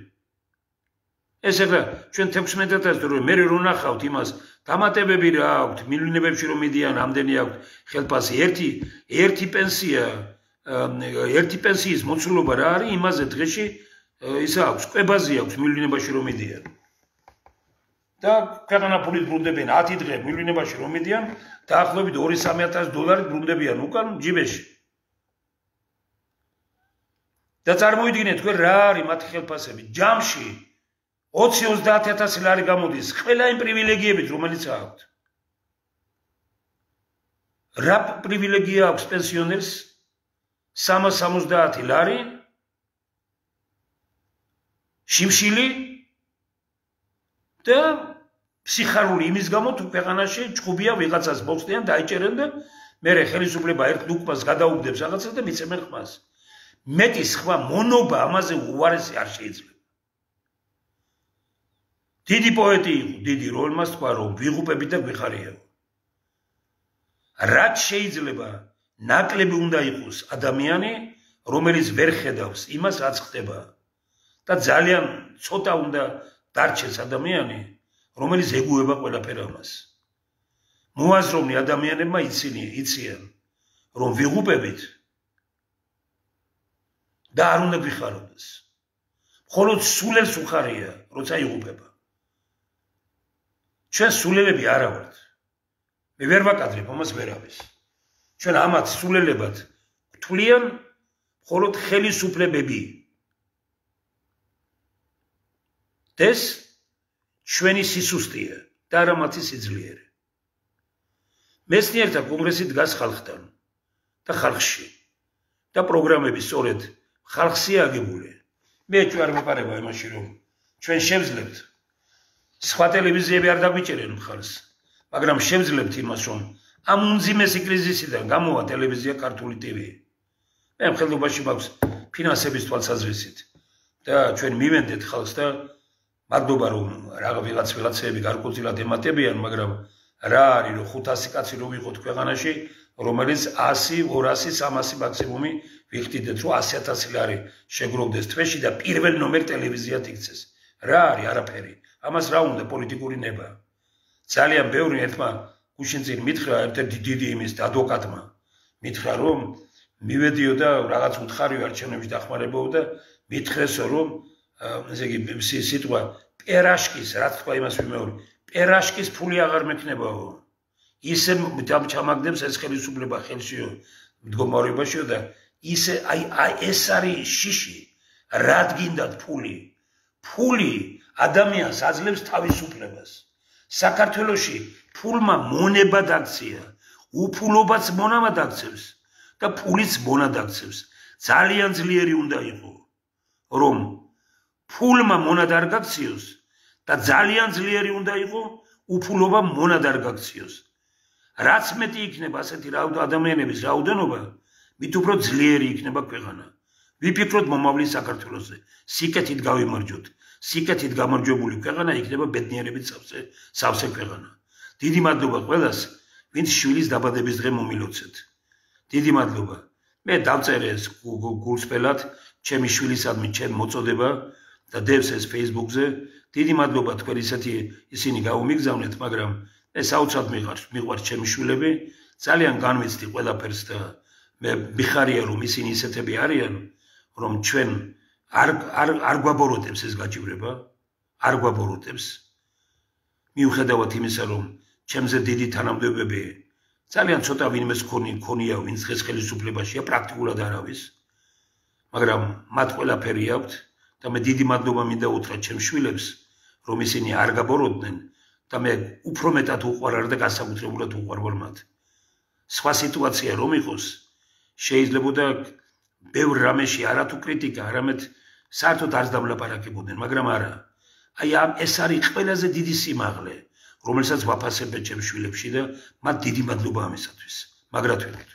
ეს ახლა ჩვენ 16000 რო მე რო ნახავთ იმას, დამატებები რა აქვთ, მილიონებში რომ მიდიან, ამდენი აქვთ ხელფასი, ერთი პენსია, ერთი პენსიის მოცულობა რა არის, იმაზე დღეში ისა აქვს, კვებაზე აქვს მილიონებში რომ მიდიან. და ქვეყანა ფულით ბრუნდებიან 10 დღე მილიონებში რომ მიდიან, დაახლოებით 2-3000 დოლარი ბრუნდებიან უკან ჯიბეში. და წარმოიდგინეთ თქვენ რა არის მათი ხელფასები. ჯამში 20-30000 ლარი გამოდის ყველა იმ პრივილეგიებით, რომელიც აქვთ. რა პრივილეგია აქვს პენსიონერს? 370 ლარი შიმშილი და სიხარული იმის გამო თუ ქვეყანაში ჭუბია ვიღაცას მოხდიან დაიჭერენ და მე ხელისუფლება ერთ ლუკმას გადაუგდებს რაღაცას და მიწემენ ხმას. მეტი სხვა მონობა ამაზე უარესი არ შეიძლება. დიდი პოეტი იყო, დიდი როლმას თქვა რომ ვიღუპებით და გვიხარიაო. რაც შეიძლება ნაკლები უნდა იყოს ადამიანი, რომელიც ვერ ხედავს იმას, რაც ხდება. და ძალიან ცოტა უნდა დარჩეს ადამიანი, რომელიც ეგუება ყველაფერ ამას. მოაზროვნე ადამიანებმა იციან, რომ ვიღუპებით და არ უნდა გვიხაროდეს. მხოლოდ სულელს უხარია, როცა იღუპება. ჩვენ სულელები არა ვართ. მე ვერ ვაკადრებ ამას ვერავის. ჩვენ ამათ სულელებად გთვლიან მხოლოდ ხელისუფლებები. ეს ჩვენი სისუსტეა და არა მათი სიძლიერე. მეცნიერთა კონგრესი დგას ხალხთან და ხალხში და პროგრამები სწორედ ხალხშია აგებული. მე არ მეპარება იმაში რომ ჩვენ შევძლებთ სხვა ტელევიზიები არ დაგვიჭერენ მხარს, მაგრამ შევძლებთ იმას რომ ამ უმძიმესი კრიზისიდან გამოვა ტელევიზია ქართული ტივი. მე მხედრობაში მაქვს ფინანსების თვალსაზრისით და ჩვენ მივენდეთ ხალხს და მადლობა რომ რაღა ვიღაცები გარკვეულწილად ემატებიან, მაგრამ რა არის რომ 500 კაცი რო ვიყოთ ქვეყანაში, რომელიც 100, 200, 300 მაქსიმუმი ვიხდიდეთ რომ 100000 ლარი შეგროვდეს თვეში და პირველ ნომერ ტელევიზიად იქცეს. რა არის არაფერი. ამას რა უნდა პოლიტიკური ნება. ძალიან ბევრი ერთმა გუშინწინ მითხრა ერთ-ერთი დიდი იმის ადვოკატმა. მითხრა რომ მივედიო და რაღაც უთხარი არჩევნების დახმარებაო და მითხრესო რომ ესე იგი სიტყვა პერაშკის, რა თქვა იმას ვიმეორი, პერაშკის ფული აღარ მექნებაო. ისე ჩამაგდებს ეს ხელისუფლება ხელშიო მდგომარეობაშიო და ისე აი ეს არის შიში. რად გინდათ ფული? ფული ადამიანს აძლევს თავისუფლებას. საქართველოში ფულმა მონებად აქცია, უფულობაც მონამად აქცევს და ფულიც მონად აქცევს. ძალიან ძლიერი უნდა იყოს, რომ ფულმა მონად არ გაქციოს და ძალიან ძლიერი უნდა იყოს უფულობა მონად არ გაქციოს. რაც მეტი იქნება ასეთი ადამიანების რაოდენობა, მით უფრო ძლიერი იქნება ქვეყანა. ვიფიქროთ მომავლის საქართველოზე, სიკეთით გავიმარჯვოთ. სიკეთით გამარჯვებული ქვეყანა იქნება ბედნიერებით სავსე ქვეყანა. დიდი მადლობა ყველას, ვინც შვილის დაბადების დღე მომილოცეთ. დიდი მადლობა. მე დავწერე ეს გულსπელად ჩემი შვილისადმი ჩემ მოწოდება და დევს ეს Facebook-ზე. დიდი მადლობა თქვენ ისინი გაუმიგზავნეთ, მაგრამ ეს საოცრად მიყვარს ჩემი შვილები. ძალიან განვიცდი ყველაფერს და მე მიხარია რომ ისინი ისეთები არიან, რომ ჩვენ არ გვაბოროტებს ეს გაჭირება, არ გვაბოროტებს. მიუხედავად იმისა, რომ ჩემზე დიდი თანამდებობები ძალიან ცოტა ვინმეს ქონია, ვინც დღეს ხელისუფლებაშია, პრაქტიკულად არავის. მაგრამ მათ ყველაფერი აქვთ და მე დიდი მადლობა მინდა უთხრა ჩემს შვილებს, რომ ისინი არ გაბოროდნენ და მე უფრო მეტად უყვარარ და განსაკუთრებულად უყვარვარ მათ. სხვა სიტუაცია რომ იყოს, შეიძლება ბევრ რამეში არათუ კრიტიკა, არამედ საერთოდ არც დავლაპარაკებოდნენ, მაგრამ არა. აი ეს არის ყველაზე დიდი სიმაღლე, რომელსაც ვაფასებ ჩემს შვილებში და მათ დიდი მადლობა ამისათვის. მაგრად ვიყავთ.